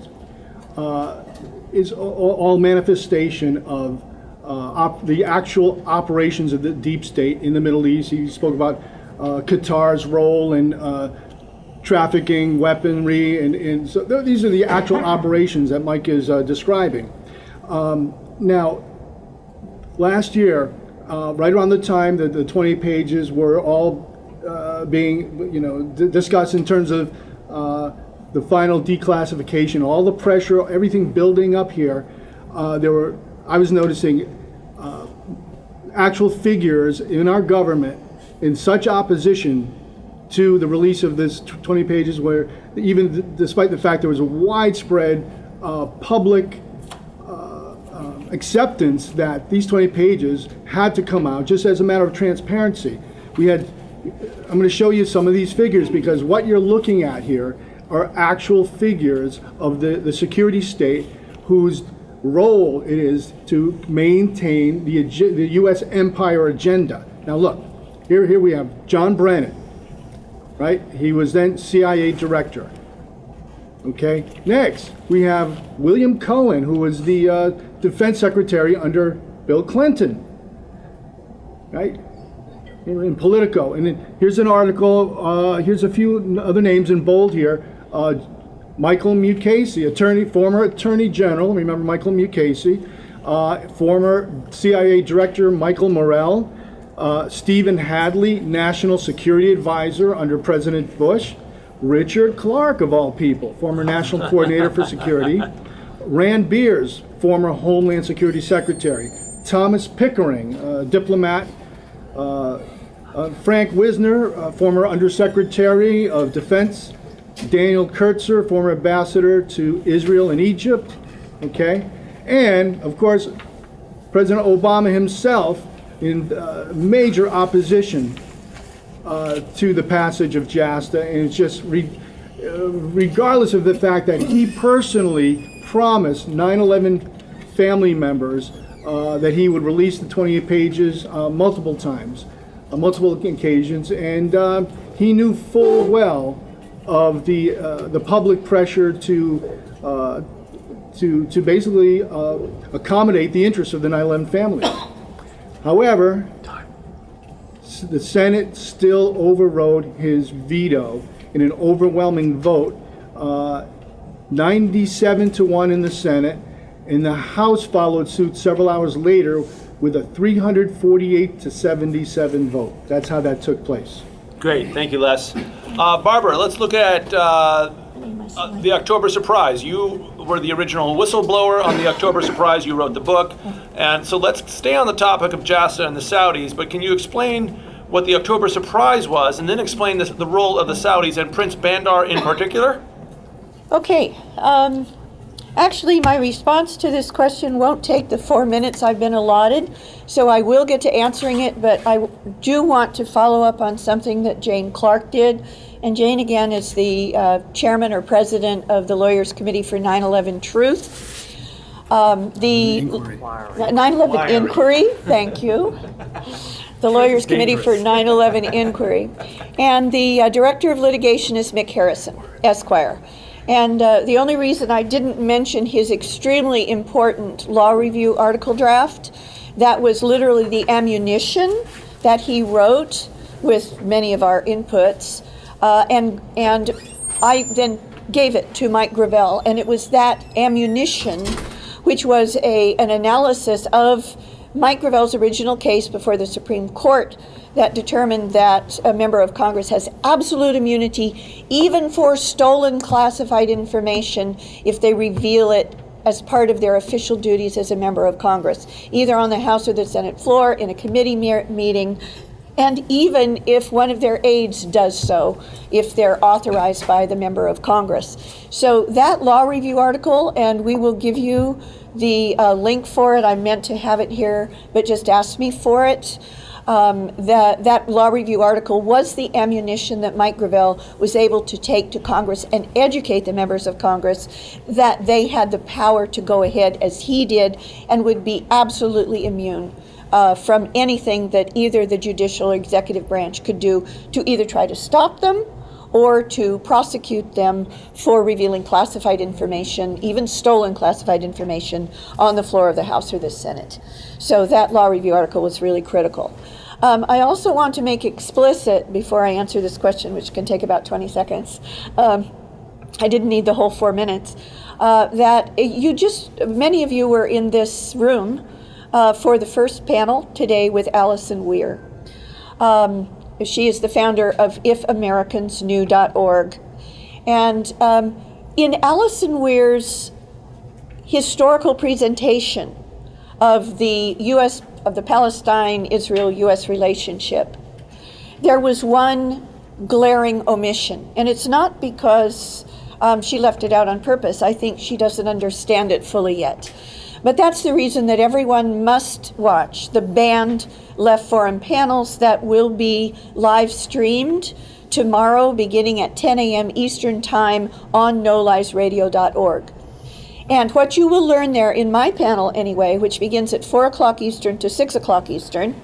is all manifestation of the actual operations of the deep state in the Middle East. He spoke about Qatar's role in trafficking weaponry, and so these are the actual operations that Mike is describing. Now, last year, right around the time that the 20 pages were all being, discussed in terms of the final declassification, all the pressure, everything building up here, I was noticing actual figures in our government in such opposition to the release of this 20 pages, where even despite the fact there was a widespread public acceptance that these 20 pages had to come out just as a matter of transparency. I'm going to show you some of these figures, because what you're looking at here are actual figures of the security state whose role it is to maintain the U.S. empire agenda. Now look, here we have John Brennan, right? He was then CIA director. Okay, next we have William Cohen, who was the defense secretary under Bill Clinton, right? In Politico. And then here's an article, here's a few other names in bold here. Michael Mukasey, former Attorney General, remember Michael Mukasey, former CIA Director Michael Morrell, Stephen Hadley, National Security Advisor under President Bush, Richard Clark, of all people, former National Coordinator for Security, Rand Beers, former Homeland Security Secretary, Thomas Pickering, diplomat, Frank Wisner, former Undersecretary of Defense, Daniel Kurtzer, former ambassador to Israel and Egypt, okay? And, of course, President Obama himself in major opposition to the passage of JASTA, and it's just regardless of the fact that he personally promised 9/11 family members that he would release the 28 pages multiple times, multiple occasions, and he knew full well of the public pressure to basically accommodate the interests of the 9/11 family. However, the Senate still overrode his veto in an overwhelming vote, 97-1 in the Senate, and the House followed suit several hours later with a 348-77 vote. That's how that took place. Great, thank you, Les. Barbara, let's look at the October surprise. You were the original whistleblower on the October surprise. You wrote the book. And so let's stay on the topic of JASTA and the Saudis, but can you explain what the October surprise was, and then explain the role of the Saudis and Prince Bandar in particular? Okay. Actually, my response to this question won't take the 4 minutes I've been allotted, so I will get to answering it, but I do want to follow up on something that Jane Clark did. And Jane, again, is the chairman or president of the Lawyers Committee for 9/11 Truth. The 9/11 Inquiry, thank you. The Lawyers Committee for 9/11 Inquiry. And the director of litigation is Mick Harrison, Esquire. And the only reason I didn't mention his extremely important law review article draft, that was literally the ammunition that he wrote with many of our inputs. And I then gave it to Mike Gravel, and it was that ammunition, which was an analysis of Mike Gravel's original case before the Supreme Court, that determined that a member of Congress has absolute immunity even for stolen classified information if they reveal it as part of their official duties as a member of Congress, either on the House or the Senate floor, in a committee meeting, and even if one of their aides does so, if they're authorized by the member of Congress. So that law review article, and we will give you the link for it. I meant to have it here, but just ask me for it. That law review article was the ammunition that Mike Gravel was able to take to Congress and educate the members of Congress that they had the power to go ahead as he did and would be absolutely immune from anything that either the judicial or executive branch could do to either try to stop them or to prosecute them for revealing classified information, even stolen classified information, on the floor of the House or the Senate. So that law review article was really critical. I also want to make explicit, before I answer this question, which can take about 20 seconds, I didn't need the whole 4 minutes. Many of you were in this room for the first panel today with Allison Weir. She is the founder of ifamericans.knew.org. And in Allison Weir's historical presentation of the Palestine-Israel-U.S. relationship, there was one glaring omission. And it's not because she left it out on purpose. I think she doesn't understand it fully yet. But that's the reason that everyone must watch the banned Left Forum panels that will be live streamed tomorrow beginning at 10 a.m. Eastern Time on noliesradio.org. And what you will learn there in my panel anyway, which begins at 4 o'clock Eastern to 6 o'clock Eastern,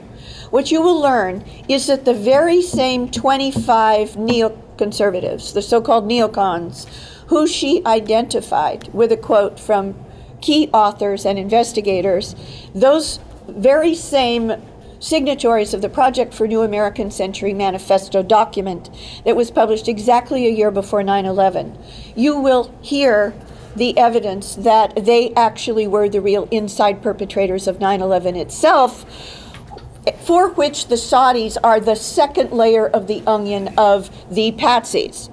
what you will learn is that the very same 25 neoconservatives, the so-called neocons, who she identified with a quote from key authors and investigators, those very same signatories of the Project for New American Century Manifesto document that was published exactly a year before 9/11, you will hear the evidence that they actually were the real inside perpetrators of 9/11 itself, for which the Saudis are the second layer of the onion of the patsies.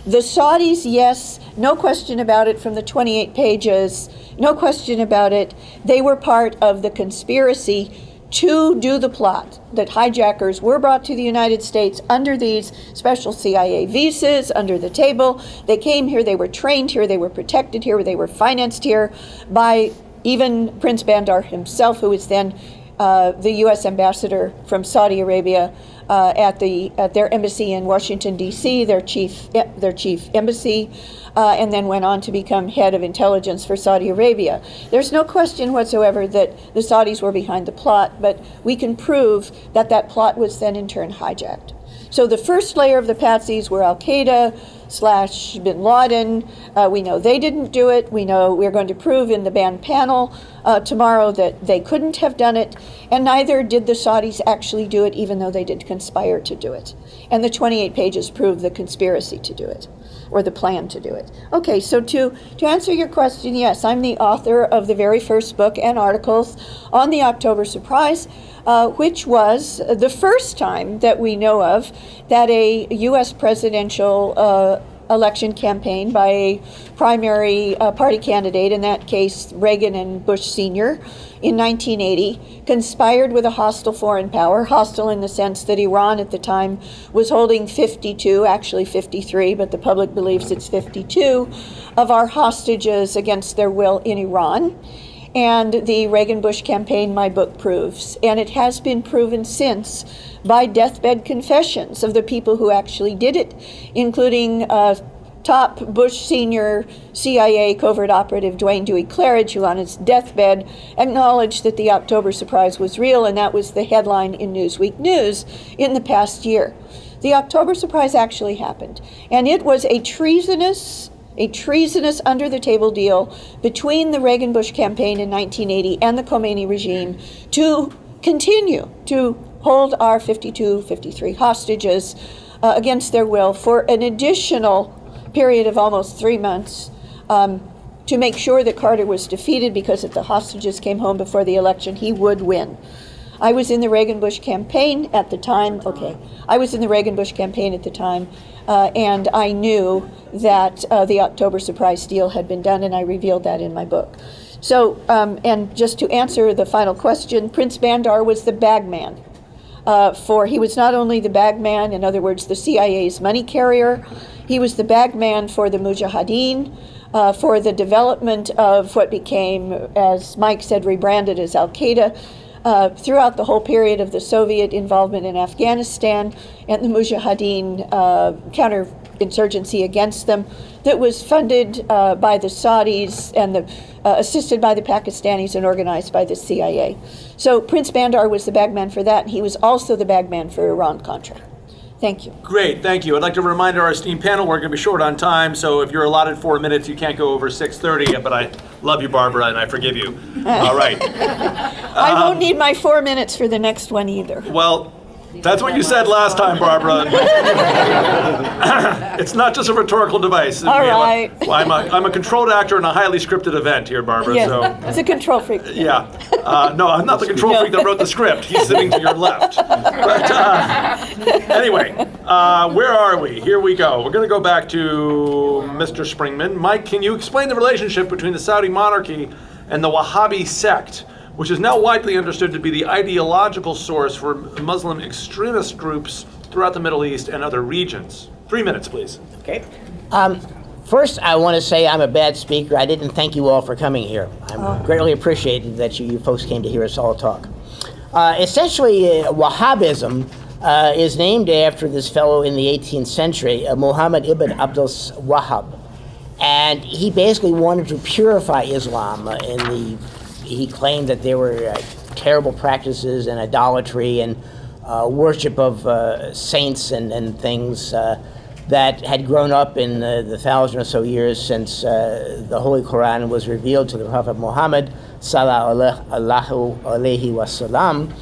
The Saudis, yes, no question about it from the 28 pages, no question about it, they were part of the conspiracy to do the plot, that hijackers were brought to the United States under these special CIA visas, under the table. They came here, they were trained here, they were protected here, they were financed here by even Prince Bandar himself, who was then the U.S. ambassador from Saudi Arabia at their embassy in Washington, D.C., their chief embassy, and then went on to become head of intelligence for Saudi Arabia. There's no question whatsoever that the Saudis were behind the plot, but we can prove that that plot was then in turn hijacked. So the first layer of the patsies were Al-Qaeda / bin Laden. We know they didn't do it. We know we're going to prove in the banned panel tomorrow that they couldn't have done it, and neither did the Saudis actually do it, even though they did conspire to do it. And the 28 pages prove the conspiracy to do it, or the plan to do it. Okay, so to answer your question, yes, I'm the author of the very first book and articles on the October surprise, which was the first time that we know of that a U.S. presidential election campaign by a primary party candidate, in that case Reagan and Bush Sr., in 1980, conspired with a hostile foreign power, hostile in the sense that Iran at the time was holding 52, actually 53, but the public believes it's 52, of our hostages against their will in Iran. And the Reagan-Bush campaign, my book proves, and it has been proven since by deathbed confessions of the people who actually did it, including top Bush Senior CIA covert operative Dwayne Dewey Claridge, who on his deathbed acknowledged that the October surprise was real, and that was the headline in Newsweek News in the past year. The October surprise actually happened, and it was a treasonous under-the-table deal between the Reagan-Bush campaign in 1980 and the Khomeini regime to continue to hold our 52, 53 hostages against their will for an additional period of almost 3 months to make sure that Carter was defeated, because if the hostages came home before the election, he would win. I was in the Reagan-Bush campaign at the time. And I knew that the October surprise deal had been done, and I revealed that in my book. So, and just to answer the final question, Prince Bandar was the bagman. He was not only the bagman, in other words, the CIA's money carrier, he was the bagman for the Mujahideen, for the development of what became, as Mike said, rebranded as Al-Qaeda, throughout the whole period of the Soviet involvement in Afghanistan and the Mujahideen counterinsurgency against them that was funded by the Saudis and assisted by the Pakistanis and organized by the CIA. So Prince Bandar was the bagman for that, and he was also the bagman for Iran-Contra. Thank you. Great, thank you. I'd like to remind our esteemed panel we're going to be short on time, so if you're allotted 4 minutes, you can't go over 6:30, but I love you, Barbara, and I forgive you. All right. I won't need my 4 minutes for the next one either. Well, That's what you said last time, Barbara. It's not just a rhetorical device. All right. I'm a controlled actor in a highly scripted event here, Barbara. Yeah, So it's a control freak. yeah. No, I'm not the control freak that wrote the script. He's sitting to your left. But anyway, where are we? Here we go. We're going to go back to Mr. Springmann. Mike, can you explain the relationship between the Saudi monarchy and the Wahhabi sect, which is now widely understood to be the ideological source for Muslim extremist groups throughout the Middle East and other regions? 3 minutes, please. Okay. First, I want to say I'm a bad speaker. I didn't thank you all for coming here. I'm greatly appreciated that you folks came to hear us all talk. Essentially, Wahhabism is named after this fellow in the 18th century, Muhammad ibn Abdul Wahhab. And he basically wanted to purify Islam he claimed that there were terrible practices and idolatry and worship of saints and things that had grown up in the 1,000 or so years since the Holy Quran was revealed to the Prophet Muhammad sallallahu alaihi wasallam.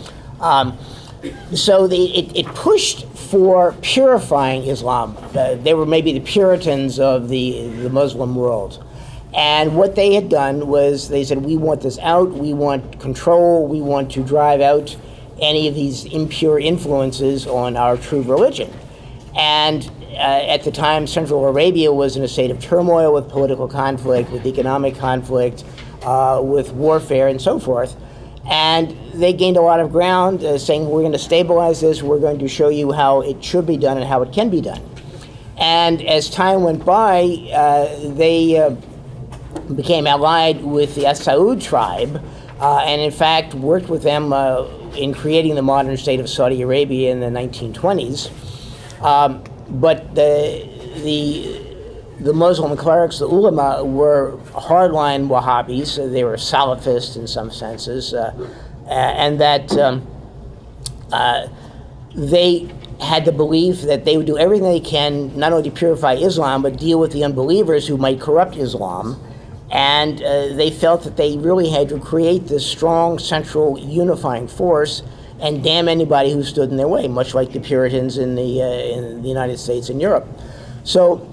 So it pushed for purifying Islam. They were maybe the Puritans of the Muslim world. And what they had done was they said, we want this out, we want control, we want to drive out any of these impure influences on our true religion. And at the time, Central Arabia was in a state of turmoil with political conflict, with economic conflict, with warfare and so forth. And they gained a lot of ground saying, we're going to stabilize this, we're going to show you how it should be done and how it can be done. And as time went by, they became allied with the As-Saud tribe, and in fact worked with them in creating the modern state of Saudi Arabia in the 1920s. But the Muslim clerics, the ulama, were hardline Wahhabis. They were Salafists in some senses, and that they had the belief that they would do everything they can not only to purify Islam, but deal with the unbelievers who might corrupt Islam. And they felt that they really had to create this strong central unifying force and damn anybody who stood in their way, much like the Puritans in the United States and Europe. So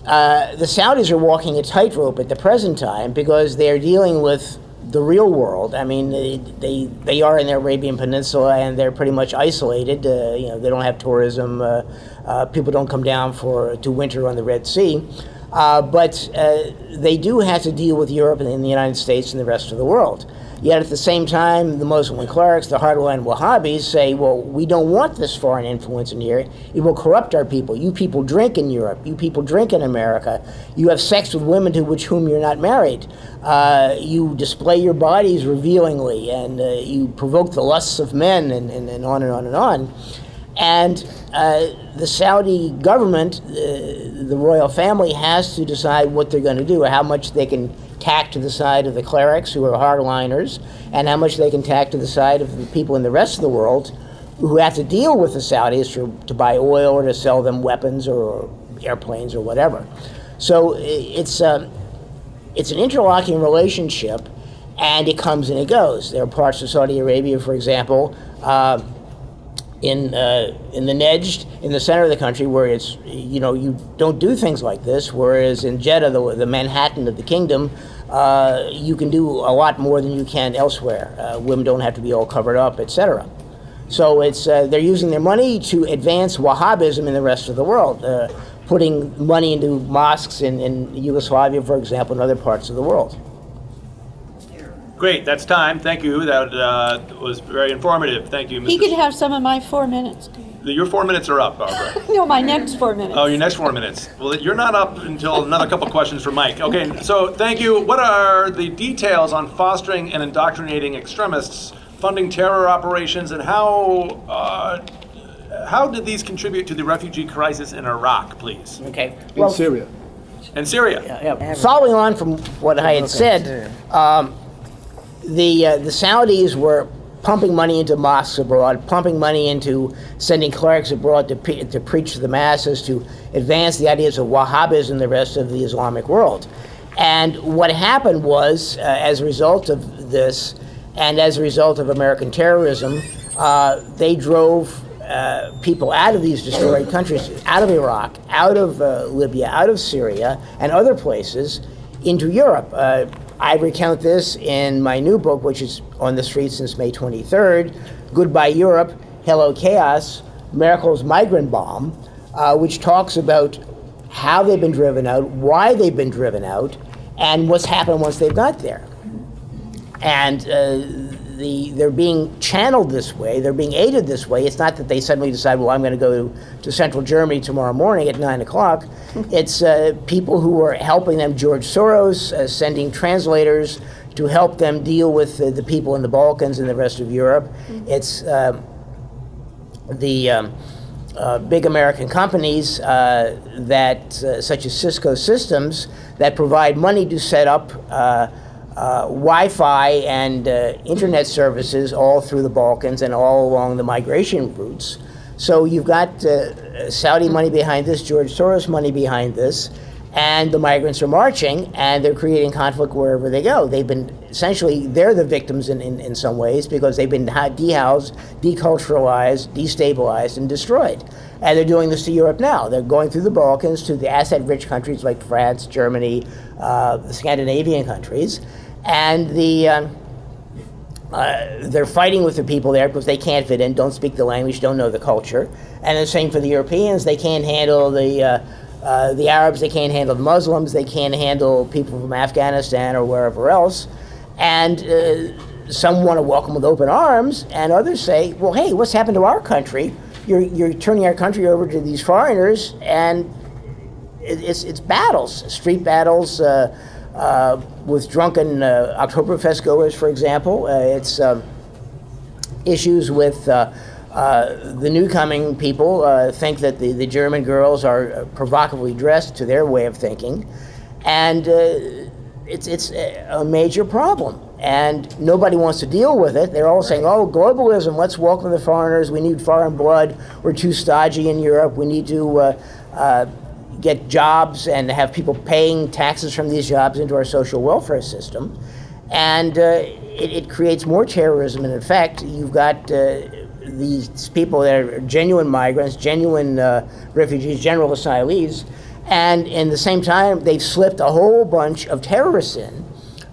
the Saudis are walking a tightrope at the present time because they're dealing with the real world. I mean, they are in the Arabian Peninsula and they're pretty much isolated. They don't have tourism. People don't come down to winter on the Red Sea. But they do have to deal with Europe and the United States and the rest of the world. Yet at the same time, the Muslim clerics, the hardline Wahhabis, say, well, we don't want this foreign influence in here. It will corrupt our people. You people drink in Europe. You people drink in America. You have sex with women to whom you're not married. You display your bodies revealingly, and you provoke the lusts of men, and on and on and on. And the Saudi government, the royal family, has to decide what they're going to do, how much they can tack to the side of the clerics who are hardliners, and how much they can tack to the side of the people in the rest of the world who have to deal with the Saudis to buy oil or to sell them weapons or airplanes or whatever. So it's an interlocking relationship, and it comes and it goes. There are parts of Saudi Arabia, for example, in the Nejd, in the center of the country, where it's, you don't do things like this, whereas in Jeddah, the Manhattan of the kingdom, you can do a lot more than you can elsewhere. Women don't have to be all covered up, etc. So it's they're using their money to advance Wahhabism in the rest of the world, putting money into mosques in Yugoslavia, for example, and other parts of the world. Great, that's time. Thank you. That was very informative. Thank you, Mrs. He could have some of my 4 minutes. Your 4 minutes are up, Barbara. No, my next 4 minutes. Oh, your next 4 minutes. Well, you're not up until another couple questions for Mike. Okay, so thank you. What are the details on fostering and indoctrinating extremists, funding terror operations, and how did these contribute to the refugee crisis in Iraq, please? Okay. In Syria. And Syria. Yeah. Following on from what I had said, the Saudis were pumping money into mosques abroad, pumping money into sending clerics abroad to preach to the masses, to advance the ideas of Wahhabism in the rest of the Islamic world. And what happened was, as a result of this, and as a result of American terrorism, they drove people out of these destroyed countries, out of Iraq, out of Libya, out of Syria, and other places into Europe. I recount this in my new book, which is on the streets since May 23rd, Goodbye Europe, Hello Chaos, Merkel's Migrant Bomb, which talks about how they've been driven out, why they've been driven out, and what's happened once they've got there. And they're being channeled this way, they're being aided this way. It's not that they suddenly decide, well, I'm going to go to central Germany tomorrow morning at 9 o'clock. It's people who are helping them, George Soros, sending translators to help them deal with the people in the Balkans and the rest of Europe. It's the big American companies such as Cisco Systems, that provide money to set up Wi-Fi and internet services all through the Balkans and all along the migration routes. So you've got Saudi money behind this, George Soros money behind this, and the migrants are marching, and they're creating conflict wherever they go. They've been, essentially, they're the victims in some ways, because they've been dehoused, deculturalized, destabilized, and destroyed. And they're doing this to Europe now. They're going through the Balkans to the asset-rich countries like France, Germany, the Scandinavian countries, and they're fighting with the people there because they can't fit in, don't speak the language, don't know the culture. And the same for the Europeans. They can't handle the Arabs, they can't handle the Muslims, they can't handle people from Afghanistan or wherever else. And some want to welcome with open arms, and others say, well, hey, what's happened to our country? You're turning our country over to these foreigners, and it's battles, street battles with drunken Oktoberfest goers, for example. It's issues with the new coming people think that the German girls are provocatively dressed to their way of thinking, and it's a major problem. And nobody wants to deal with it. They're all saying, oh, globalism, let's welcome the foreigners, we need foreign blood, we're too stodgy in Europe, we need to get jobs and have people paying taxes from these jobs into our social welfare system. And it creates more terrorism. And in fact, you've got these people that are genuine migrants, genuine refugees, general asylees, and in the same time, they've slipped a whole bunch of terrorists in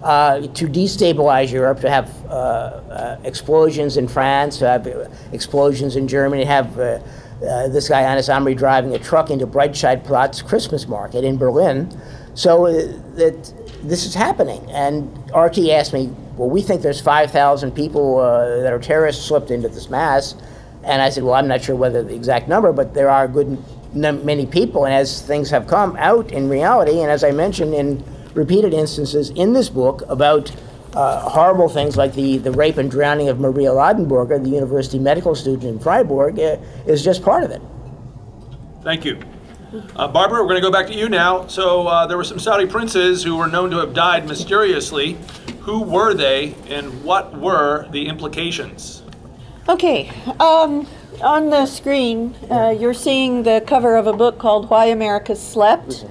to destabilize Europe, to have explosions in France, to have explosions in Germany, to have this guy Anis Amri driving a truck into Breitscheidplatz Christmas market in Berlin. So that this is happening. And RT asked me, well, we think there's 5,000 people that are terrorists slipped into this mass. And I said, well, I'm not sure whether the exact number, but there are a good many people. And as things have come out in reality, and as I mentioned in repeated instances in this book about horrible things like the rape and drowning of Maria Ladenburger, the university medical student in Freiburg, is just part of it. Thank you. Barbara, we're going to go back to you now. So there were some Saudi princes who were known to have died mysteriously. Who were they, and what were the implications? Okay, on the screen, you're seeing the cover of a book called Why America Slept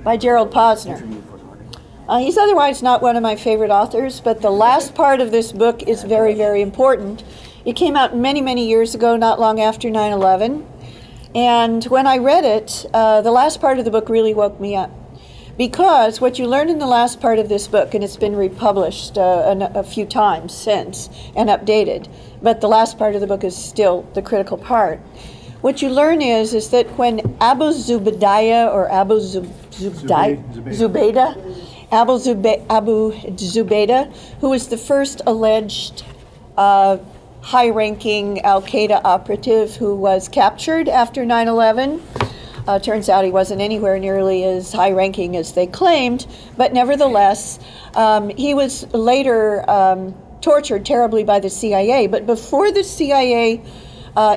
by Gerald Posner. He's otherwise not one of my favorite authors, but the last part of this book is very, very important. It came out many, many years ago, not long after 9/11. And when I read it, the last part of the book really woke me up. Because what you learn in the last part of this book, and it's been republished a few times since and updated, but the last part of the book is still the critical part. What you learn is that when Abu Zubaydah, who was the first alleged high-ranking al-Qaeda operative who was captured after 9/11. Turns out he wasn't anywhere nearly as high-ranking as they claimed, but nevertheless, he was later tortured terribly by the CIA. But before the CIA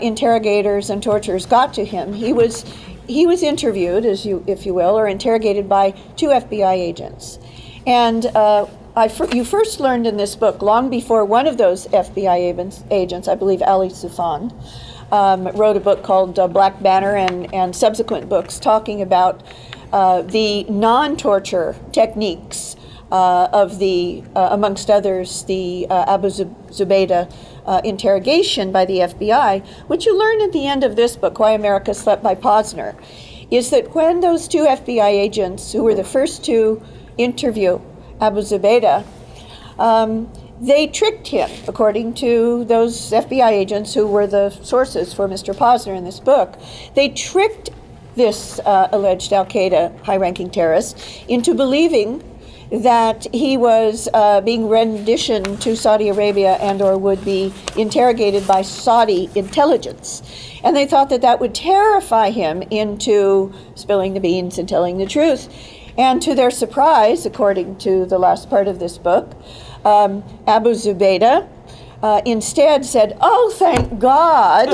interrogators and torturers got to him, he was interviewed, if you will, or interrogated by 2 FBI agents. And you first learned in this book, long before one of those FBI agents, I believe Ali Soufan, wrote a book called Black Banner and subsequent books talking about the non-torture techniques of the, amongst others, the Abu Zubaydah interrogation by the FBI. What you learn at the end of this book, Why America Slept by Posner, is that when those two FBI agents, who were the first to interview Abu Zubaydah, they tricked him, according to those FBI agents who were the sources for Mr. Posner in this book. They tricked this alleged al-Qaeda high-ranking terrorist into believing that he was being renditioned to Saudi Arabia and or would be interrogated by Saudi intelligence. And they thought that that would terrify him into spilling the beans and telling the truth. And to their surprise, according to the last part of this book, Abu Zubaydah instead said, "Oh, thank God.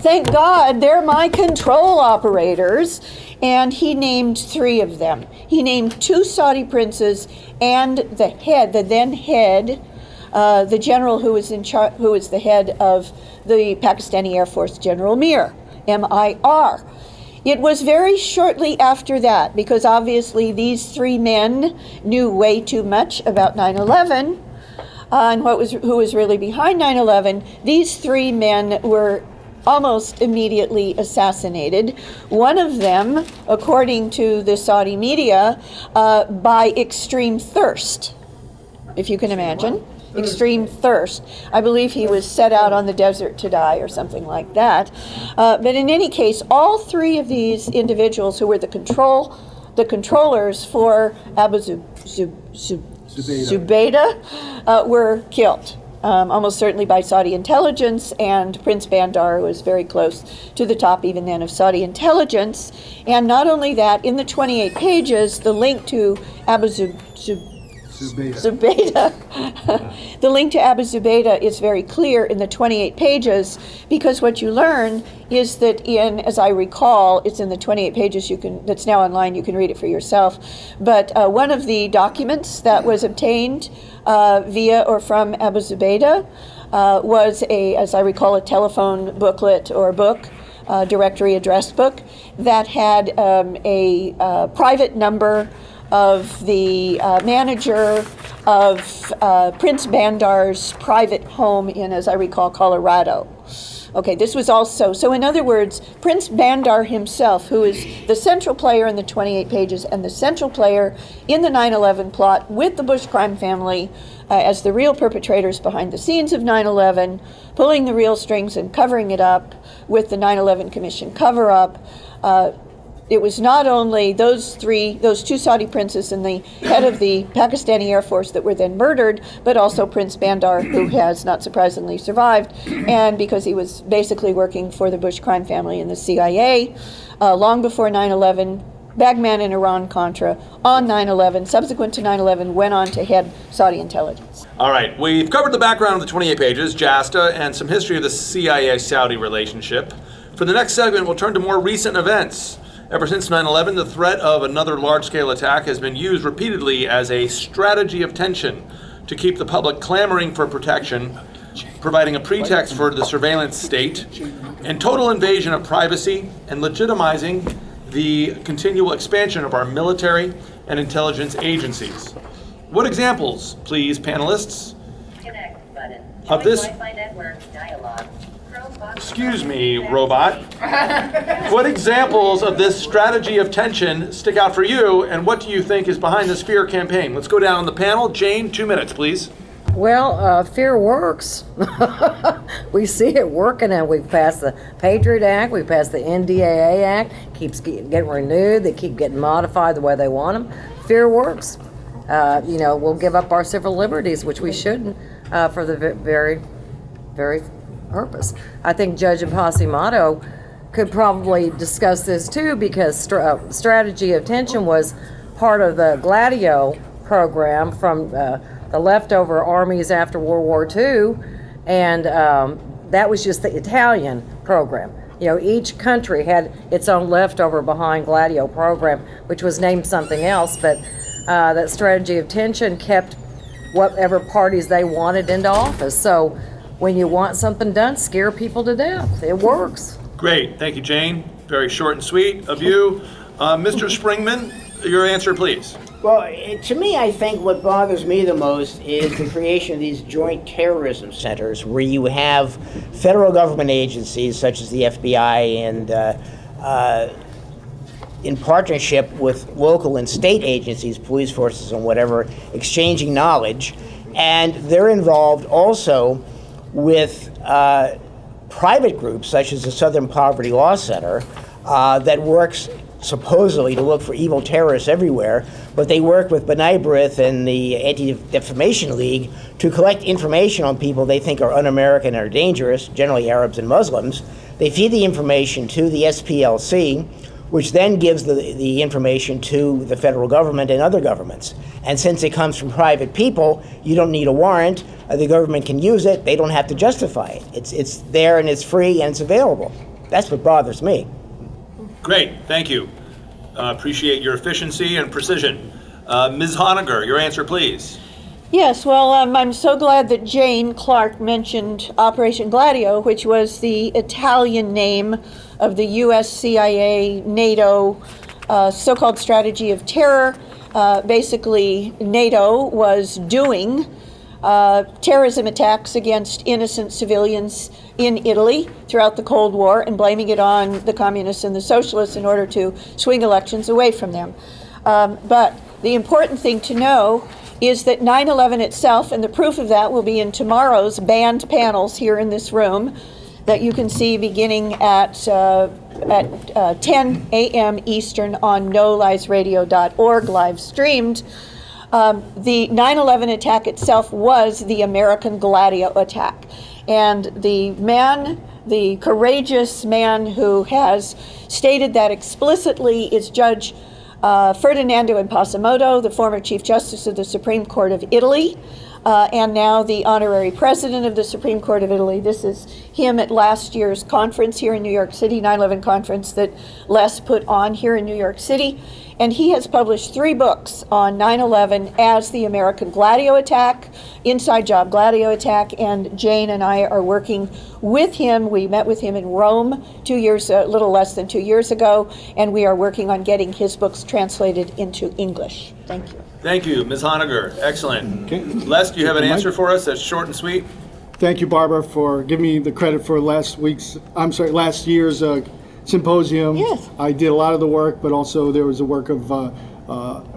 Thank God, they're my control operators." And he named 3 of them. He named 2 Saudi princes and the then head, the general who was who was the head of the Pakistani Air Force, General Mir, M-I-R. It was very shortly after that, because obviously these 3 men knew way too much about 9/11 and who was really behind 9/11. These 3 men were almost immediately assassinated. One of them, according to the Saudi media, by extreme thirst, if you can imagine. Extreme thirst. I believe he was set out on the desert to die or something like that. But in any case, all 3 of these individuals who were the controllers for Abu Zubaydah were killed, almost certainly by Saudi intelligence, and Prince Bandar was very close to the top even then of Saudi intelligence. And not only that, in the 28 pages, the link to Abu Zubaydah. The link to Abu Zubaydah is very clear in the 28 pages, because what you learn is that as I recall, it's in the 28 pages, that's now online, you can read it for yourself, but one of the documents that was obtained via or from Abu Zubaydah was as I recall, a telephone booklet or book, directory address book, that had a private number of the manager of Prince Bandar's private home in, as I recall, Colorado. Okay, this was also, so in other words, Prince Bandar himself, who is the central player in the 28 pages and the central player in the 9/11 plot with the Bush crime family as the real perpetrators behind the scenes of 9/11, pulling the real strings and covering it up with the 9/11 Commission cover-up. It was not only those 2 Saudi princes and the head of the Pakistani Air Force that were then murdered, but also Prince Bandar, who has not surprisingly survived, and because he was basically working for the Bush crime family in the CIA long before 9/11, bagman in Iran-Contra, on 9/11, subsequent to 9/11, went on to head Saudi intelligence. All right, we've covered the background of the 28 pages, JASTA, and some history of the CIA-Saudi relationship. For the next segment, we'll turn to more recent events. Ever since 9/11, the threat of another large-scale attack has been used repeatedly as a strategy of tension to keep the public clamoring for protection, providing a pretext for the surveillance state, and total invasion of privacy, and legitimizing the continual expansion of our military and intelligence agencies. What examples, please, panelists, of this? Excuse me, robot. What examples of this strategy of tension stick out for you, and what do you think is behind this fear campaign? Let's go down the panel. Jane, 2 minutes, please. Well, fear works. We see it working, and we've passed the Patriot Act, we've passed the NDAA Act, keeps getting renewed, they keep getting modified the way they want them. Fear works. We'll give up our civil liberties, which we shouldn't, for the very, very purpose. I think Judge Impasamato could probably discuss this too, because strategy of tension was part of the Gladio program from the leftover armies after World War II, and that was just the Italian program. Each country had its own leftover behind Gladio program, which was named something else, but that strategy of tension kept whatever parties they wanted into office. So when you want something done, scare people to death. It works. Great. Thank you, Jane. Very short and sweet of you. Mr. Springmann, your answer, please. Well, to me, I think what bothers me the most is the creation of these joint terrorism centers where you have federal government agencies such as the FBI and in partnership with local and state agencies, police forces and whatever, exchanging knowledge. And they're involved also with private groups such as the Southern Poverty Law Center that works supposedly to look for evil terrorists everywhere, but they work with B'nai B'rith and the Anti-Defamation League to collect information on people they think are un-American or dangerous, generally Arabs and Muslims. They feed the information to the SPLC, which then gives the information to the federal government and other governments. And since it comes from private people, you don't need a warrant. The government can use it. They don't have to justify it. It's there and it's free and it's available. That's what bothers me. Great, thank you. Appreciate your efficiency and precision. Ms. Honegger, your answer, please. Yes, well, I'm so glad that Jane Clark mentioned Operation Gladio, which was the Italian name of the US CIA NATO so-called strategy of terror. Basically, NATO was doing terrorism attacks against innocent civilians in Italy throughout the Cold War and blaming it on the communists and the socialists in order to swing elections away from them. But the important thing to know is that 9/11 itself, and the proof of that will be in tomorrow's banned panels here in this room that you can see beginning at 10 a.m. Eastern on noliesradio.org, live streamed. The 9/11 attack itself was the American Gladio attack. And the courageous man who has stated that explicitly is Judge Ferdinando Impasamoto, the former Chief Justice of the Supreme Court of Italy, and now the honorary president of the Supreme Court of Italy. This is him at last year's conference here in New York City, 9/11 conference that Les put on here in New York City. And he has published 3 books on 9/11 as the American Gladio attack, Inside Job Gladio attack, and Jane and I are working with him. We met with him in Rome a little less than 2 years ago, and we are working on getting his books translated into English. Thank you. Thank you, Ms. Honegger. Excellent. Okay. Les, do you have an answer for us that's short and sweet? Thank you, Barbara, for giving me the credit for last year's symposium. Yes. I did a lot of the work, but also there was the work of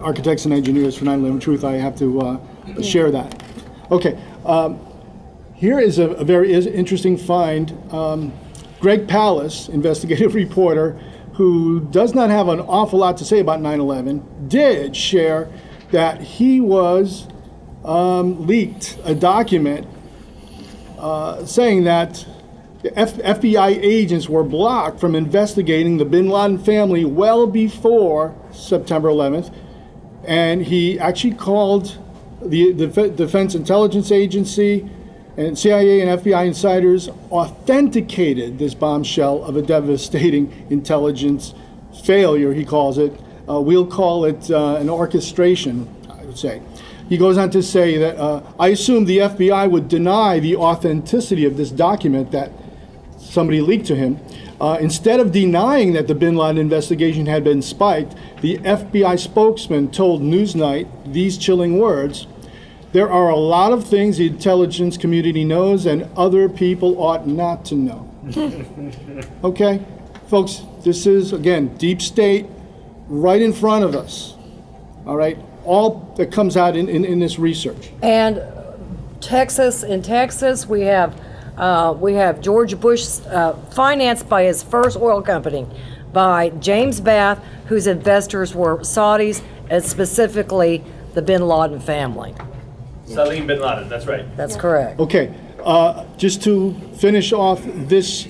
architects and engineers for 9/11 Truth. I have to share that. Okay. Here is a very interesting find. Greg Pallas, investigative reporter, who does not have an awful lot to say about 9/11, did share that he was leaked a document saying that the FBI agents were blocked from investigating the bin Laden family well before September 11th, and he actually called the Defense Intelligence Agency, and CIA and FBI insiders authenticated this bombshell of a devastating intelligence failure, he calls it. We'll call it an orchestration, I would say. He goes on to say that, I assumed the FBI would deny the authenticity of this document that somebody leaked to him. Instead of denying that the bin Laden investigation had been spiked, the FBI spokesman told Newsnight these chilling words: "There are a lot of things the intelligence community knows and other people ought not to know." Okay, folks, this is, again, deep state right in front of us. All right, all that comes out in this research. And in Texas, we have George Bush financed by his first oil company, by James Bath, whose investors were Saudis, and specifically the bin Laden family. Salim bin Laden, that's right. That's correct. Okay, just to finish off this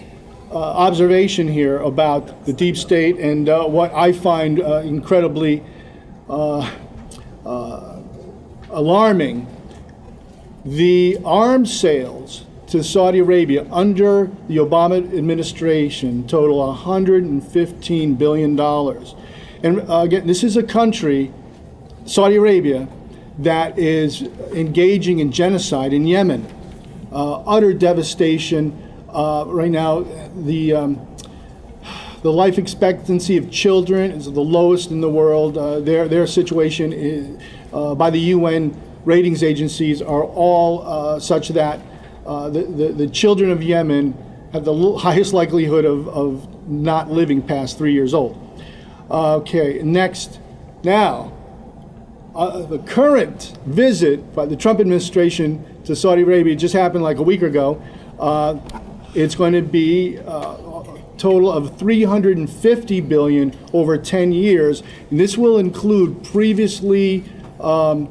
observation here about the deep state and what I find incredibly alarming, the arms sales to Saudi Arabia under the Obama administration total $115 billion. And again, this is a country, Saudi Arabia, that is engaging in genocide in Yemen. Utter devastation. Right now, the The life expectancy of children is the lowest in the world. Their situation is, by the UN ratings agencies are all such that the children of Yemen have the highest likelihood of not living past 3 years old. Okay, next. Now, the current visit by the Trump administration to Saudi Arabia just happened like a week ago. It's going to be a total of $350 billion over 10 years, and this will include previously arms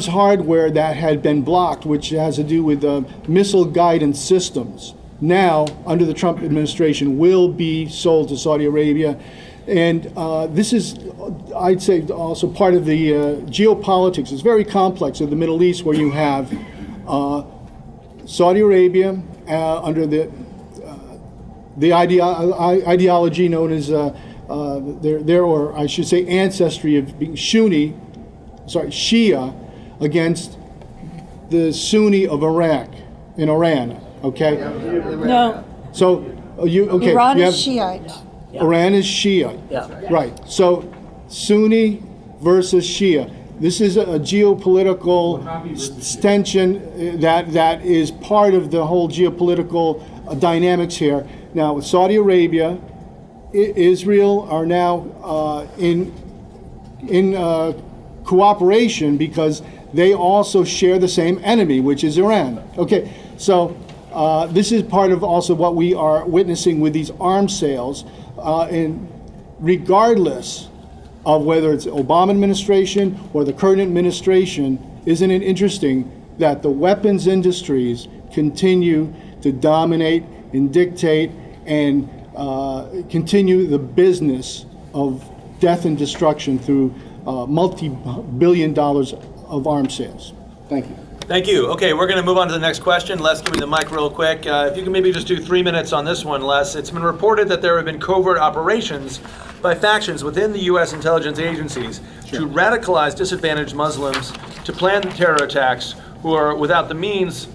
hardware that had been blocked, which has to do with missile guidance systems. Now, under the Trump administration, will be sold to Saudi Arabia. And this is, I'd say, also part of the geopolitics. It's very complex of the Middle East, where you have Saudi Arabia under the ideology known as or I should say ancestry of being Shia against the Sunni of Iraq in Iran. Okay. No, So okay. Iran you is have, Shiite. Iran is Shia. Yeah. Right. So Sunni versus Shia. This is a geopolitical tension that is part of the whole geopolitical dynamics here. Now, with Saudi Arabia, Israel are now in cooperation because they also share the same enemy, which is Iran. Okay, so this is part of also what we are witnessing with these arms sales, and regardless of whether it's Obama administration or the current administration, isn't it interesting that the weapons industries continue to dominate and dictate and continue the business of death and destruction through multi-billion dollars of arms sales? Thank you. Thank you. Okay, we're going to move on to the next question. Les, give me the mic real quick. If you can maybe just do 3 minutes on this one, Les. It's been reported that there have been covert operations by factions within the U.S. intelligence agencies to radicalize disadvantaged Muslims to plan terror attacks who are without the means,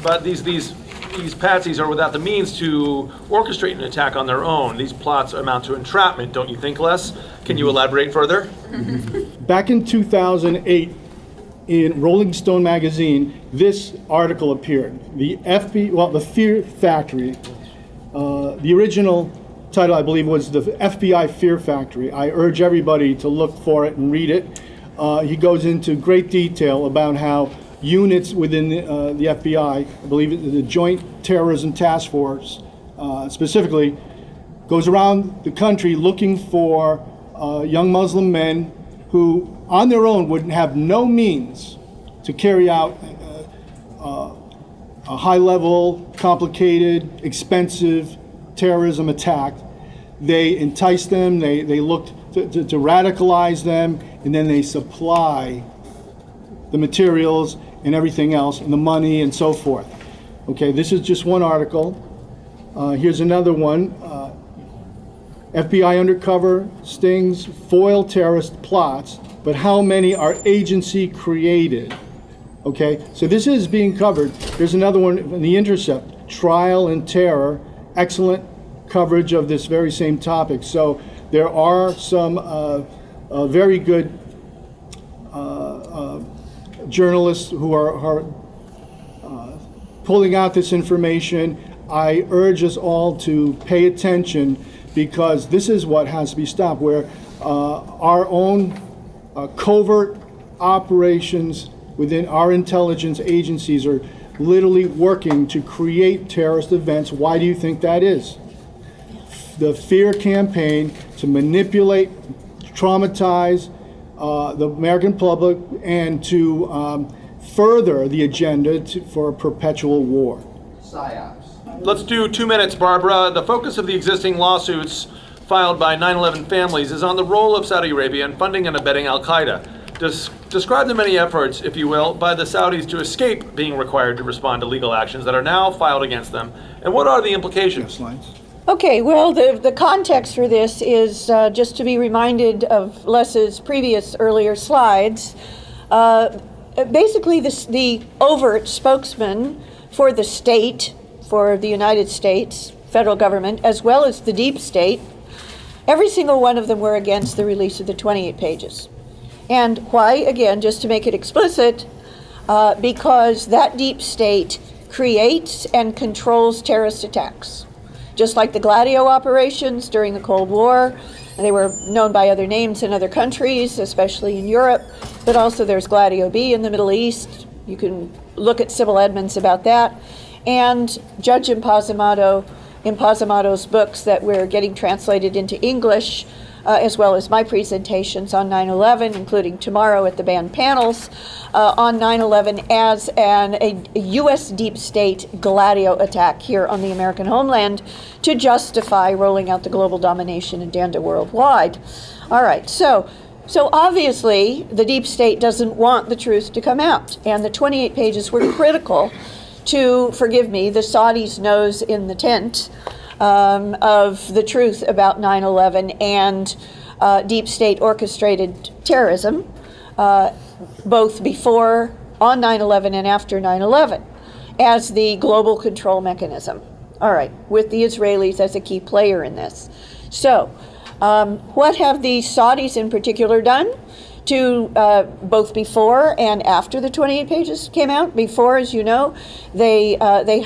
but these patsies are without the means to orchestrate an attack on their own. These plots amount to entrapment, don't you think, Les? Can you elaborate further? Back in 2008, in Rolling Stone magazine, this article appeared. The Fear Factory. The original title, I believe, was the FBI Fear Factory. I urge everybody to look for it and read it. He goes into great detail about how units within the FBI, I believe the Joint Terrorism Task Force specifically, goes around the country looking for young Muslim men who on their own would have no means to carry out a high-level, complicated, expensive terrorism attack. They entice them, they look to radicalize them, and then they supply the materials and everything else, and the money and so forth. Okay, this is just one article. Here's another one. FBI undercover stings foil terrorist plots, but how many are agency created? Okay, so this is being covered. There's another one in The Intercept, Trial and Terror, excellent coverage of this very same topic. So there are some very good journalists who are pulling out this information. I urge us all to pay attention, because this is what has to be stopped, where our own covert operations within our intelligence agencies are literally working to create terrorist events. Why do you think that is? The fear campaign to manipulate, traumatize the American public, and to further the agenda for a perpetual war. PSYOPs. Let's do 2 minutes, Barbara. The focus of the existing lawsuits filed by 9/11 families is on the role of Saudi Arabia in funding and abetting Al-Qaeda. Describe the many efforts, if you will, by the Saudis to escape being required to respond to legal actions that are now filed against them, and what are the implications? Okay, well, the context for this is just to be reminded of Les's previous earlier slides. Basically, the overt spokesman for the state for the United States federal government, as well as the deep state, every single one of them were against the release of the 28 pages. And why? Again, just to make it explicit, because that deep state creates and controls terrorist attacks. Just like the Gladio operations during the Cold War, they were known by other names in other countries, especially in Europe, but also there's Gladio B in the Middle East. You can look at Sybil Edmonds about that. And Judge Imposimato's books that we're getting translated into English, as well as my presentations on 9/11, including tomorrow at the band Panels, on 9/11 as a U.S. deep state Gladio attack here on the American homeland to justify rolling out the global domination agenda worldwide. All right, so obviously the deep state doesn't want the truth to come out, and the 28 pages were critical to, forgive me, the Saudis' nose in the tent of the truth about 9/11 and deep state orchestrated terrorism, both before, on 9/11 and after 9/11, as the global control mechanism. All right, with the Israelis as a key player in this. So, what have the Saudis in particular done to both before and after the 28 pages came out? Before, as you know, they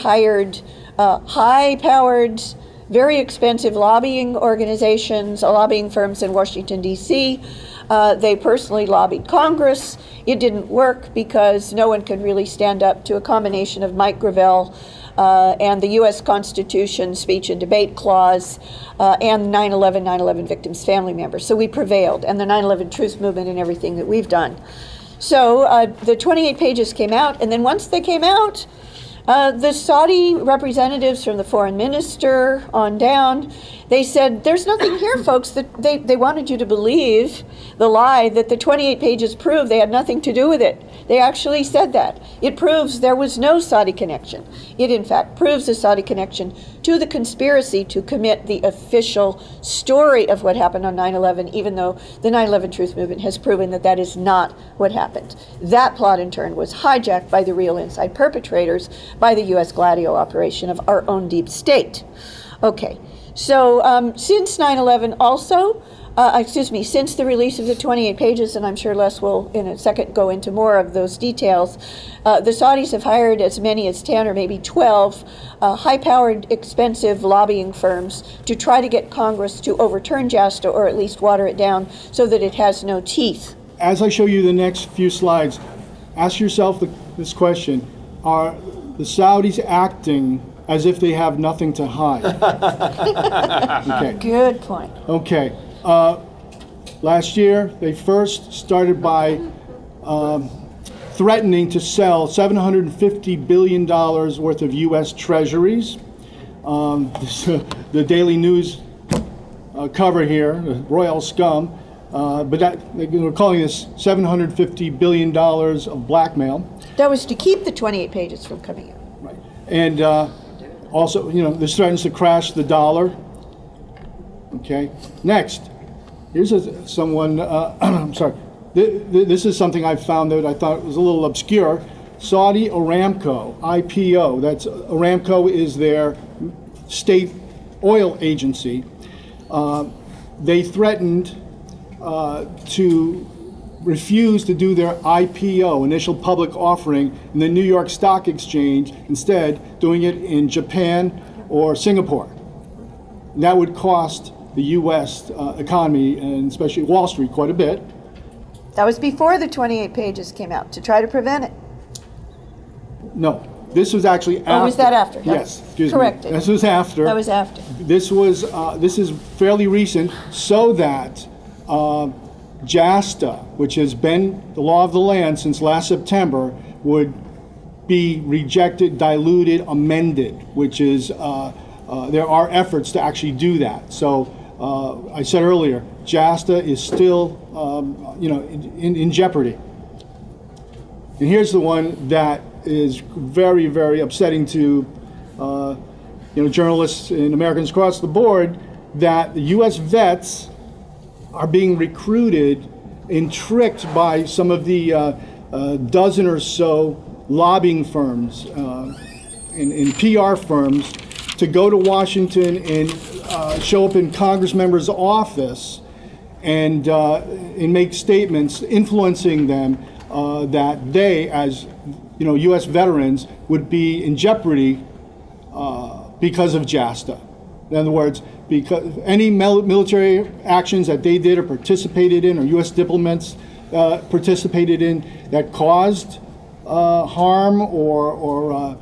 hired high-powered, very expensive lobbying organizations, lobbying firms in Washington, D.C. They personally lobbied Congress. It didn't work because no one could really stand up to a combination of Mike Gravel and the U.S. Constitution speech and debate clause and 9/11 victims' family members. So we prevailed, and the 9/11 truth movement and everything that we've done. So the 28 pages came out, and then once they came out, the Saudi representatives from the foreign minister on down, they said, there's nothing here, folks, that they wanted you to believe the lie that the 28 pages proved they had nothing to do with it. They actually said that. It proves there was no Saudi connection. It, in fact, proves a Saudi connection to the conspiracy to commit the official story of what happened on 9/11, even though the 9/11 truth movement has proven that that is not what happened. That plot, in turn, was hijacked by the real inside perpetrators, by the U.S. Gladio operation of our own deep state. Okay, so since 9/11 also, since the release of the 28 pages, and I'm sure Les will in a second go into more of those details, the Saudis have hired as many as 10 or maybe 12 high-powered, expensive lobbying firms to try to get Congress to overturn JASTA or at least water it down so that it has no teeth. As I show you the next few slides, ask yourself this question: are the Saudis acting as if they have nothing to hide? Okay. Good point. Okay. Last year, they first started by threatening to sell $750 billion worth of U.S. treasuries. The Daily News cover here, the royal scum, but we're calling this $750 billion of blackmail. That was to keep the 28 pages from coming out. Right. And also, this threatens to crash the dollar. Okay. Next, here's someone, I'm sorry. This is something I found that I thought was a little obscure. Saudi Aramco, IPO. That's Aramco is their state oil agency. They threatened to refuse to do their IPO, initial public offering, in the New York Stock Exchange, instead doing it in Japan or Singapore. And that would cost the U.S. Economy, and especially Wall Street, quite a bit. That was before the 28 pages came out, to try to prevent it. No, this was actually after. Oh, was that after? Yes, excuse Corrected. me. This was after. That was after. This is fairly recent, so that JASTA, which has been the law of the land since last September, would be rejected, diluted, amended, which is, there are efforts to actually do that. So I said earlier, JASTA is still, in jeopardy. And here's the one that is very, very upsetting to, journalists and Americans across the board, that the U.S. vets are being recruited and tricked by some of the dozen or so lobbying firms in PR firms to go to Washington and show up in Congress members' office and make statements influencing them that they, as U.S. veterans, would be in jeopardy because of JASTA. In other words, because any military actions that they did or participated in, or U.S. diplomats participated in, that caused harm or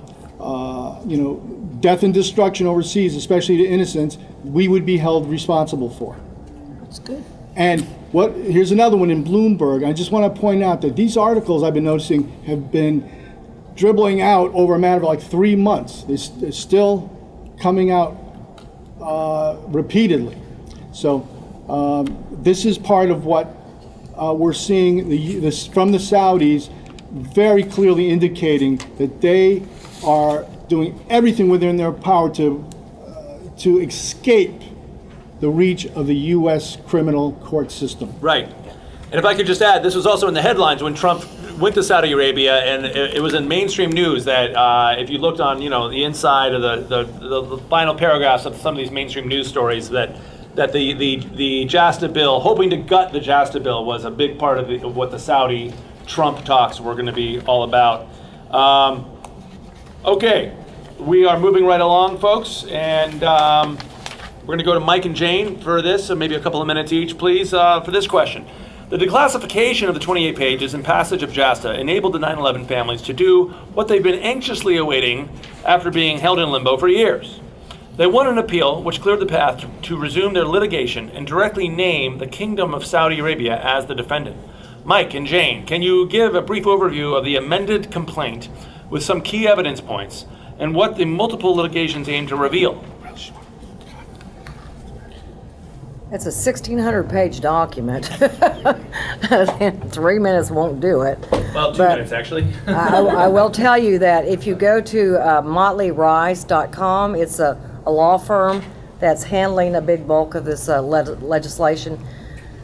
death and destruction overseas, especially to innocents, we would be held responsible for. That's good. And here's another one in Bloomberg. I just want to point out that these articles I've been noticing have been dribbling out over a matter of like 3 months. They're still coming out repeatedly. So this is part of what we're seeing from the Saudis, very clearly indicating that they are doing everything within their power to escape the reach of the U.S. criminal court system. Right. And if I could just add, this was also in the headlines when Trump went to Saudi Arabia, and it was in mainstream news that if you looked on, the inside of the final paragraphs of some of these mainstream news stories, that the JASTA bill, hoping to gut the JASTA bill, was a big part of what the Saudi Trump talks were going to be all about. Okay, we are moving right along, folks, and we're going to go to Mike and Jane for this, so maybe a couple of minutes each, please, for this question. The declassification of the 28 pages and passage of JASTA enabled the 9/11 families to do what they've been anxiously awaiting after being held in limbo for years. They won an appeal which cleared the path to resume their litigation and directly name the Kingdom of Saudi Arabia as the defendant. Mike and Jane, can you give a brief overview of the amended complaint with some key evidence points and what the multiple litigations aim to reveal? It's a 1,600-page document. 3 minutes won't do it. Well, 2 minutes, actually. I will tell you that if you go to motleyrice.com, it's a law firm that's handling a big bulk of this legislation.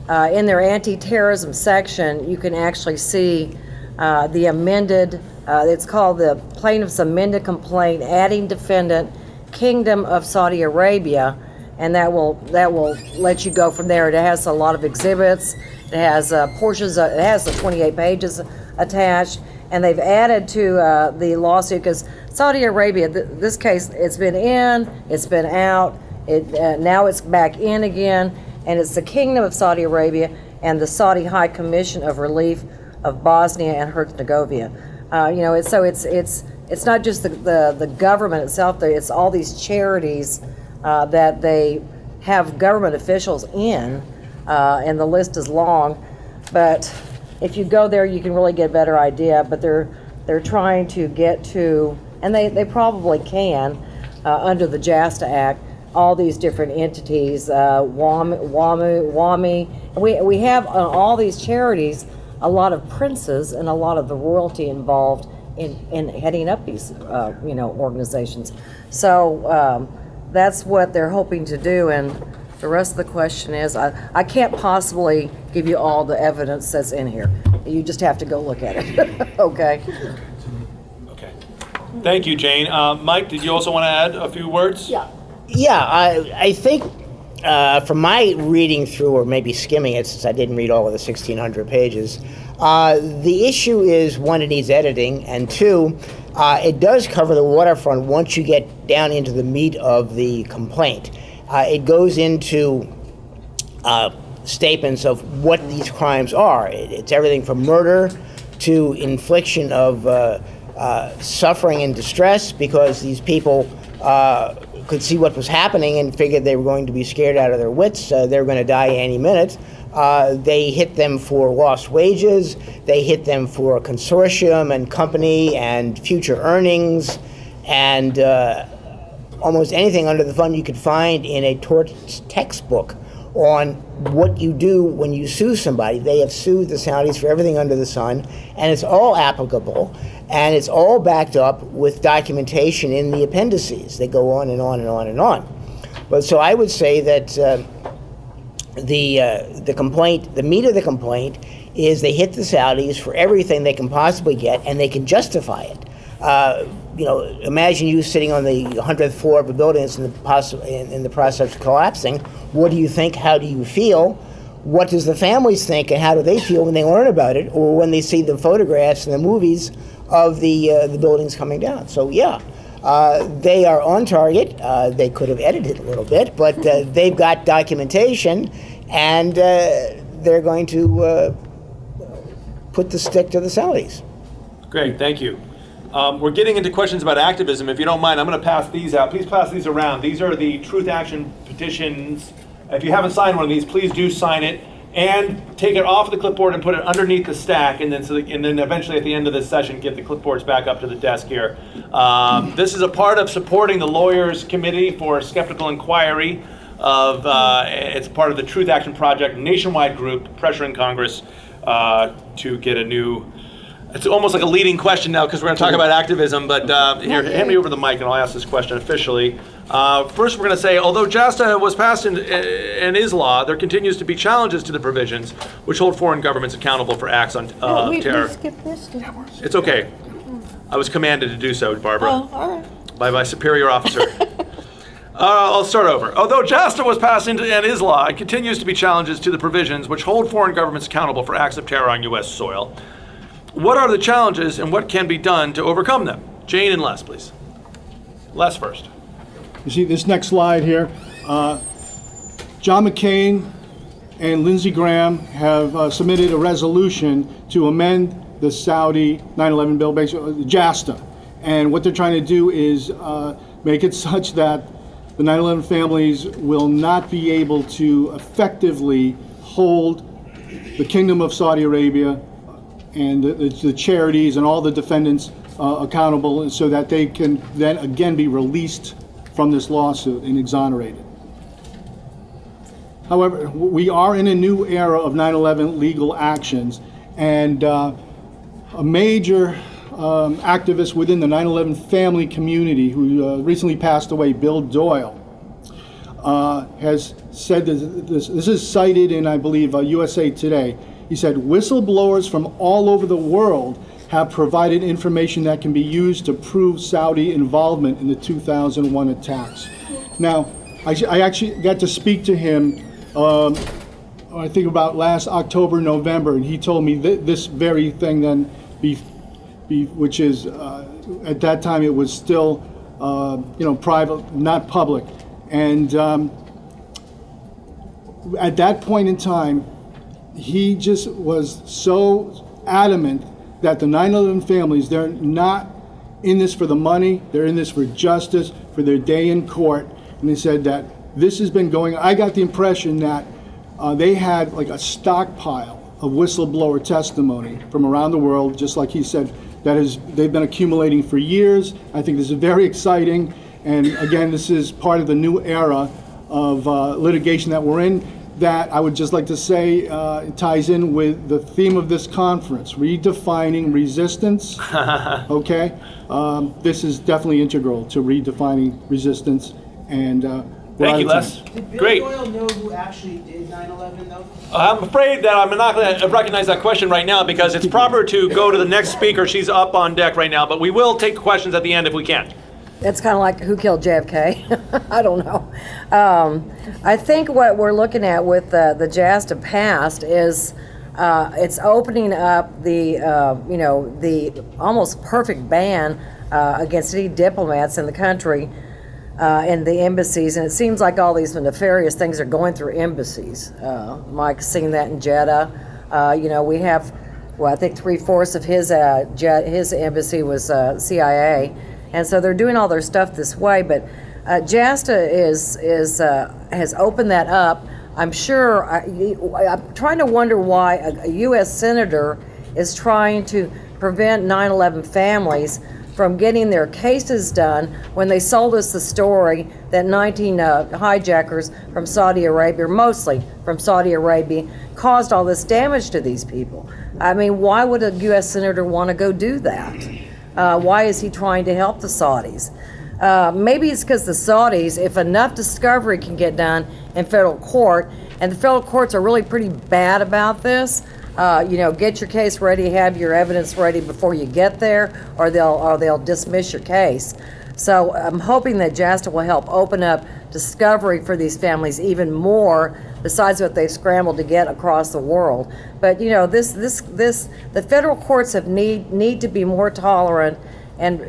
In their anti-terrorism section, you can actually see the amended, it's called the Plaintiff's Amended Complaint, adding defendant, Kingdom of Saudi Arabia, and that will let you go from there. It has a lot of exhibits. It has portions. It has the 28 pages attached, and they've added to the lawsuit because Saudi Arabia. This case, it's been in, it's been out. Now it's back in again, and it's the Kingdom of Saudi Arabia and the Saudi High Commission of Relief of Bosnia and Herzegovina. It's not just the government itself. It's all these charities. That they have government officials in, and the list is long. But if you go there, you can really get a better idea. But they're trying to get to, and they probably can, under the JASTA Act, all these different entities, WAMI. We have all these charities, a lot of princes and a lot of the royalty involved in heading up these, organizations. So. That's what they're hoping to do, and the rest of the question is, I can't possibly give you all the evidence that's in here. You just have to go look at it, okay? Okay. Thank you, Jane. Mike, did you also want to add a few words? Yeah, I think from my reading through, or maybe skimming it, since I didn't read all of the 1,600 pages, the issue is, one, it needs editing, and two, it does cover the waterfront once you get down into the meat of the complaint. It goes into statements of what these crimes are. It's everything from murder to infliction of suffering and distress, because these people could see what was happening and figured they were going to be scared out of their wits. They were going to die any minute. They hit them for lost wages. They hit them for a consortium and company and future earnings, and almost anything under the sun you could find in a tort textbook on what you do when you sue somebody. They have sued the Saudis for everything under the sun, and it's all applicable, and it's all backed up with documentation in the appendices. They go on and on and on and on. But so I would say that the complaint, the meat of the complaint, is they hit the Saudis for everything they can possibly get, and they can justify it. Imagine you sitting on the 100th floor of a building that's in the process of collapsing. What do you think? How do you feel? What does the families think, and how do they feel when they learn about it, or when they see the photographs and the movies of the buildings coming down? So yeah, they are on target. They could have edited a little bit, but they've got documentation, and they're going to put the stick to the Saudis. Great, thank you. We're getting into questions about activism. If you don't mind, I'm going to pass these out. Please pass these around. These are the Truth Action petitions. If you haven't signed one of these, please do sign it and take it off the clipboard and put it underneath the stack, and then eventually at the end of this session, get the clipboards back up to the desk here. This is a part of supporting the Lawyers Committee for Skeptical Inquiry. It's part of the Truth Action Project nationwide group pressuring Congress to get a new. It's almost like a leading question now because we're going to talk about activism, but here, hand me over the mic and I'll ask this question officially. First, we're going to say, although JASTA was passed and is law, there continues to be challenges to the provisions which hold foreign governments accountable for acts on terror. We skipped this. It's okay. I was commanded to do so, Barbara, Oh, all right. by my superior officer. I'll start over. Although JASTA was passed and is law, it continues to be challenges to the provisions which hold foreign governments accountable for acts of terror on U.S. soil. What are the challenges and what can be done to overcome them? Jane and Les, please. Les first. You see this next slide here. John McCain and Lindsey Graham have submitted a resolution to amend the Saudi 9/11 bill, basically JASTA. And what they're trying to do is make it such that the 9/11 families will not be able to effectively hold the Kingdom of Saudi Arabia and the charities and all the defendants accountable, so that they can then again be released from this lawsuit and exonerated. However, we are in a new era of 9/11 legal actions, and a major activist within the 9/11 family community who recently passed away, Bill Doyle, has said this is cited in, I believe, USA Today. He said, whistleblowers from all over the world have provided information that can be used to prove Saudi involvement in the 2001 attacks. Now, I actually got to speak to him, I think about last October, November, and he told me this very thing then, which is, at that time it was still, private, not public. And at that point in time, he just was so adamant that the 9/11 families, they're not in this for the money, they're in this for justice, for their day in court. And they said that this has been going, I got the impression that they had like a stockpile of whistleblower testimony from around the world, just like he said, they've been accumulating for years. I think this is very exciting. And again, this is part of the new era of litigation that we're in, that I would just like to say ties in with the theme of this conference, redefining resistance. Okay, this is definitely integral to redefining resistance. And thank you, Les. Did Bill Great. Doyle know who actually did 9/11 though? I'm afraid that I'm not going to recognize that question right now because it's proper to go to the next speaker. She's up on deck right now, but we will take questions at the end if we can. It's kind of like who killed JFK. I don't know. I think what we're looking at with the JASTA past is it's opening up the almost perfect ban against any diplomats in the country and the embassies. And it seems like all these nefarious things are going through embassies. Mike's seen that in Jeddah. We have, I think 3/4 of his embassy was CIA. And so they're doing all their stuff this way, but JASTA has opened that up. I'm sure, I'm trying to wonder why a U.S. senator is trying to prevent 9/11 families from getting their cases done when they sold us the story that 19 hijackers from Saudi Arabia, mostly from Saudi Arabia, caused all this damage to these people. I mean, why would a U.S. senator want to go do that? Why is he trying to help the Saudis? Maybe it's because the Saudis, if enough discovery can get done in federal court, and the federal courts are really pretty bad about this, Get your case ready, have your evidence ready before you get there, or they'll dismiss your case. So I'm hoping that JASTA will help open up discovery for these families even more, besides what they've scrambled to get across the world. But the federal courts need to be more tolerant, and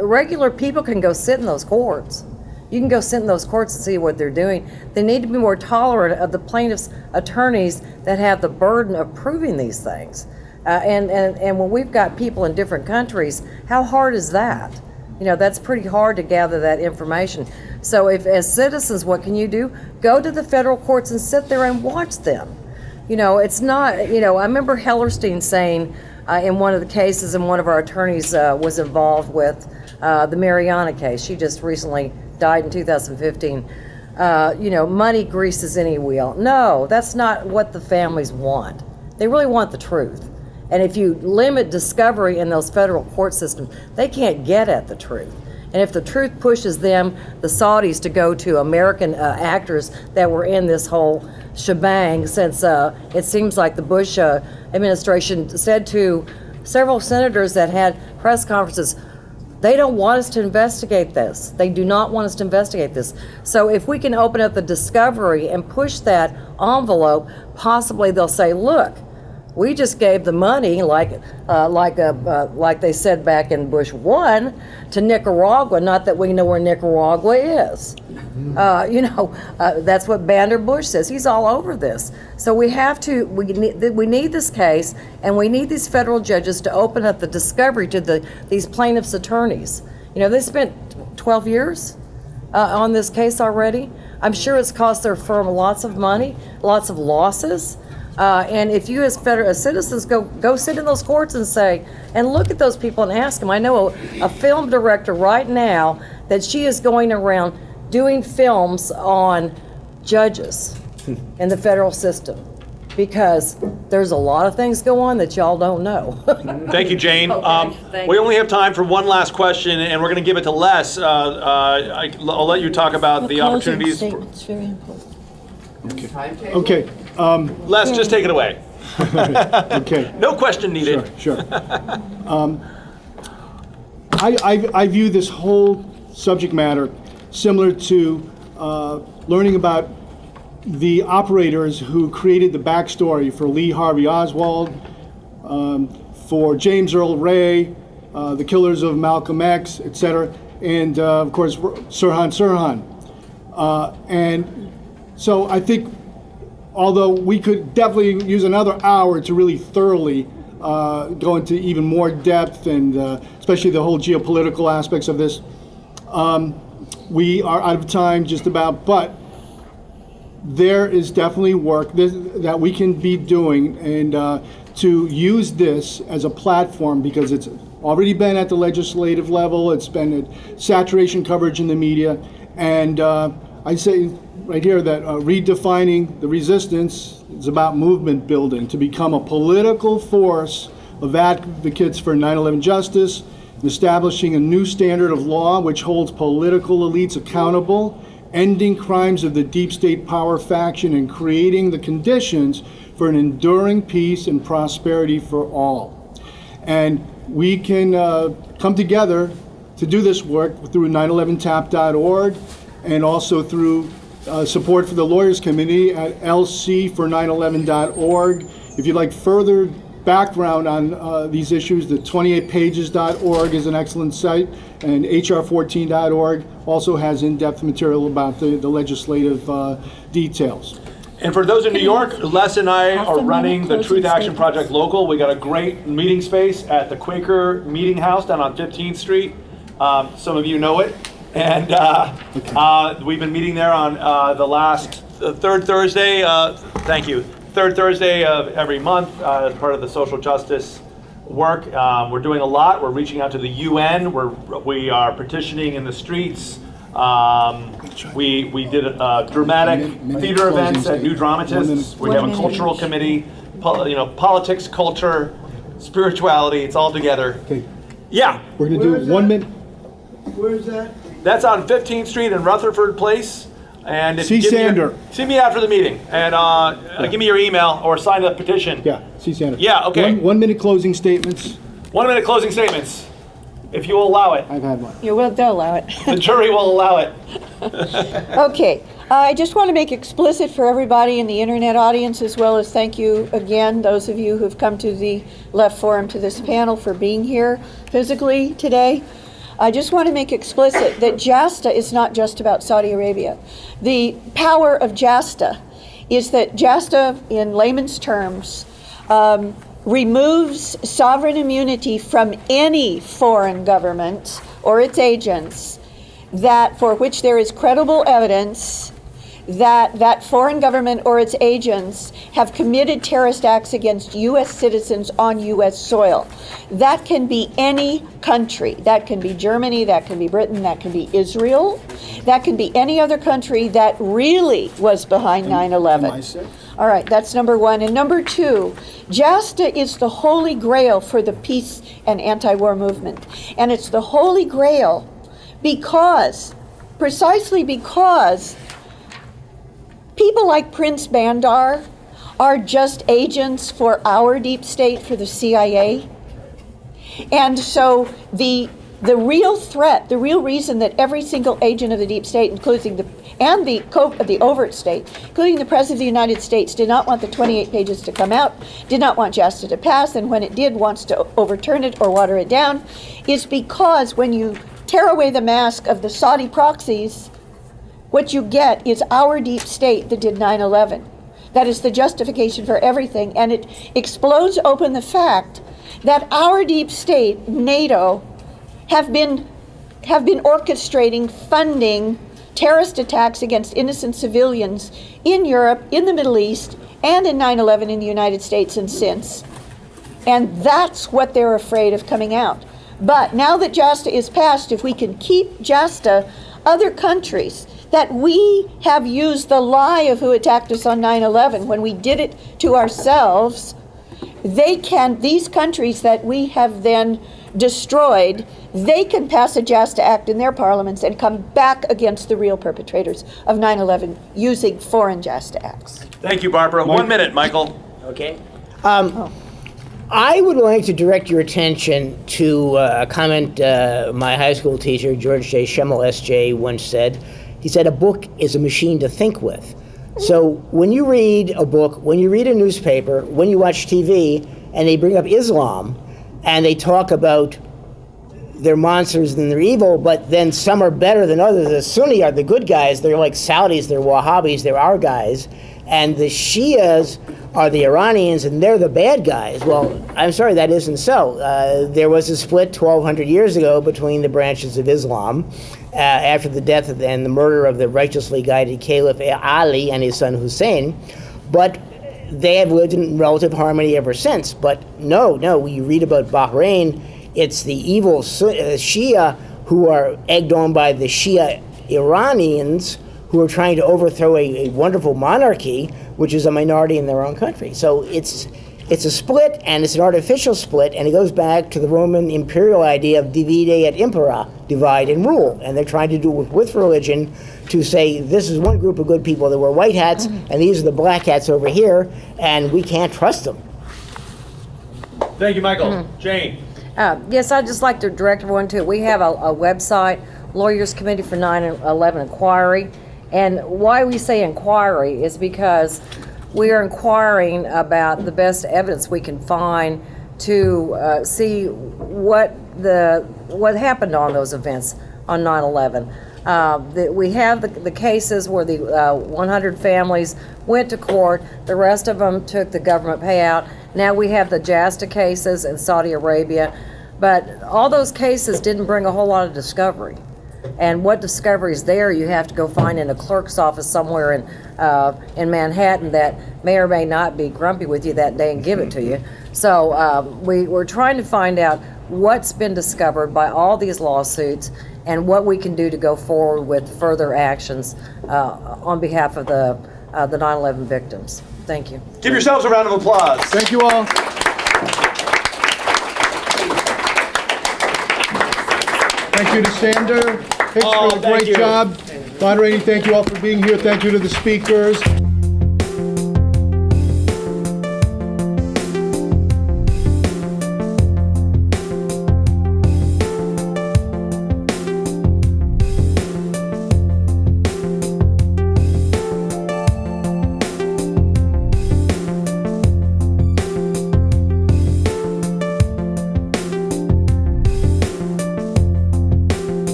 regular people can go sit in those courts. You can go sit in those courts and see what they're doing. They need to be more tolerant of the plaintiffs' attorneys that have the burden of proving these things. And when we've got people in different countries, how hard is that? That's pretty hard to gather that information. So if, as citizens, what can you do? Go to the federal courts and sit there and watch them. It's not, I remember Hellerstein saying in one of the cases, and one of our attorneys was involved with the Mariana case. She just recently died in 2015. Money greases any wheel. No, that's not what the families want. They really want the truth. And if you limit discovery in those federal court systems, they can't get at the truth. And if the truth pushes them, the Saudis, to go to American actors that were in this whole shebang, since it seems like the Bush administration said to several senators that had press conferences, they don't want us to investigate this. They do not want us to investigate this. So if we can open up the discovery and push that envelope, possibly they'll say, look, we just gave the money, like they said back in Bush 1, to Nicaragua. Not that we know where Nicaragua is. That's what Bander Bush says. He's all over this. So we need this case, and we need these federal judges to open up the discovery to these plaintiffs' attorneys. They spent 12 years on this case already. I'm sure it's cost their firm lots of money, lots of losses. And if you as citizens go sit in those courts and look at those people and ask them. I know a film director right now that she is going around doing films on judges in the federal system, because there's a lot of things go on that y'all don't know. Thank you, Jane. Thank We you. only have time for one last question, and we're going to give it to Les. I'll let you talk about the opportunities. Statement's very important. Okay, Les, just take it away. okay. No question needed. Sure. I view this whole subject matter similar to learning about the operators who created the backstory for Lee Harvey Oswald, for James Earl Ray, the killers of Malcolm X, etc., and of course Sirhan. And so I think, although we could definitely use another hour to really thoroughly go into even more depth, and especially the whole geopolitical aspects of this, we are out of time just about, but there is definitely work that we can be doing, and to use this as a platform, because it's already been at the legislative level, it's been at saturation coverage in the media, and I say right here that redefining the resistance is about movement building, to become a political force of advocates for 9/11 justice, establishing a new standard of law which holds political elites accountable, ending crimes of the deep state power faction, and creating the conditions for an enduring peace and prosperity for all. And we can come together to do this work through 911tap.org, and also through support for the Lawyers Committee at lc for911.org. If you'd like further background on these issues, the 28pages.org is an excellent site, and hr14.org also has in-depth material about the legislative details. And for those in New York, Les and I are running the Truth Action Project Local. We got a great meeting space at the Quaker Meeting House down on 15th Street. Some of you know it. And we've been meeting there on the last third Thursday, thank you, third Thursday of every month as part of the social justice work. We're doing a lot. We're reaching out to the UN. We are petitioning in the streets. We did dramatic theater events at New Dramatists. We have a cultural committee, politics, culture, spirituality, it's all together. Okay. Yeah. We're going to do 1 minute. Where's that? That's on 15th Street in Rutherford Place. And if See you give me Sander. see me after the meeting, and give me your email or sign the petition. Yeah, see Sandra. Yeah, okay. 1 minute closing statements. 1 minute closing statements, if you will allow it. I've had one. They'll allow it. The jury will allow it. Okay, I just want to make explicit for everybody in the internet audience, as well as thank you again, those of you who've come to the Left Forum, to this panel, for being here physically today. I just want to make explicit that JASTA is not just about Saudi Arabia. The power of JASTA is that JASTA, in layman's terms, removes sovereign immunity from any foreign government or its agents that for which there is credible evidence that that foreign government or its agents have committed terrorist acts against U.S. citizens on U.S. soil. That can be any country. That can be Germany, that can be Britain, that can be Israel, that can be any other country that really was behind 9/11. All right, that's number one. And number two, JASTA is the holy grail for the peace and anti-war movement. And it's the holy grail precisely because people like Prince Bandar are just agents for our deep state, for the CIA. And so the real threat, the real reason that every single agent of the deep state, including the overt state, including the President of the United States, did not want the 28 pages to come out, did not want JASTA to pass, and when it did, wants to overturn it or water it down, is because when you tear away the mask of the Saudi proxies, what you get is our deep state that did 9/11. That is the justification for everything, and it explodes open the fact that our deep state, NATO, have been orchestrating, funding terrorist attacks against innocent civilians in Europe, in the Middle East, and in 9/11 in the United States and since. And that's what they're afraid of coming out. But now that JASTA is passed, if we can keep JASTA, other countries that we have used the lie of who attacked us on 9/11 when we did it to ourselves, these countries that we have then destroyed, they can pass a JASTA Act in their parliaments and come back against the real perpetrators of 9/11 using foreign JASTA Acts. Thank you, Barbara. 1 minute, Michael. Okay. I would like to direct your attention to a comment my high school teacher, George J. Schemmel, S.J., once said. He said, a book is a machine to think with. So when you read a book, when you read a newspaper, when you watch TV, and they bring up Islam, and they talk about they're monsters and they're evil, but then some are better than others. The Sunni are the good guys. They're like Saudis, they're Wahhabis, they're our guys. And the Shias are the Iranians, and they're the bad guys. Well, I'm sorry, that isn't so. There was a split 1,200 years ago between the branches of Islam after the death and the murder of the righteously guided Caliph Ali and his son Hussein. But they have lived in relative harmony ever since. But no, we read about Bahrain, it's the evil Shia who are egged on by the Shia Iranians who are trying to overthrow a wonderful monarchy, which is a minority in their own country. So it's a split, and it's an artificial split, and it goes back to the Roman imperial idea of divide et impera, divide and rule. And they're trying to do it with religion to say this is one group of good people that wear white hats, and these are the black hats over here, and we can't trust them. Thank you, Michael. Jane. Yes, I'd just like to direct everyone to, we have a website, Lawyers Committee for 9/11 Inquiry. And why we say inquiry is because we are inquiring about the best evidence we can find to see what happened on those events on 9/11. We have the cases where the 100 families went to court, the rest of them took the government payout. Now we have the JASTA cases in Saudi Arabia, but all those cases didn't bring a whole lot of discovery. And what discovery is there, you have to go find in a clerk's office somewhere in Manhattan that may or may not be grumpy with you that day and give it to you. So we're trying to find out what's been discovered by all these lawsuits and what we can do to go forward with further actions on behalf of the 9/11 victims. Thank you. Give yourselves a round of applause. Thank you all. Thank you to Sander, Hicks, for a thank great you. job. Moderating, thank you all for being here. Thank you to the speakers.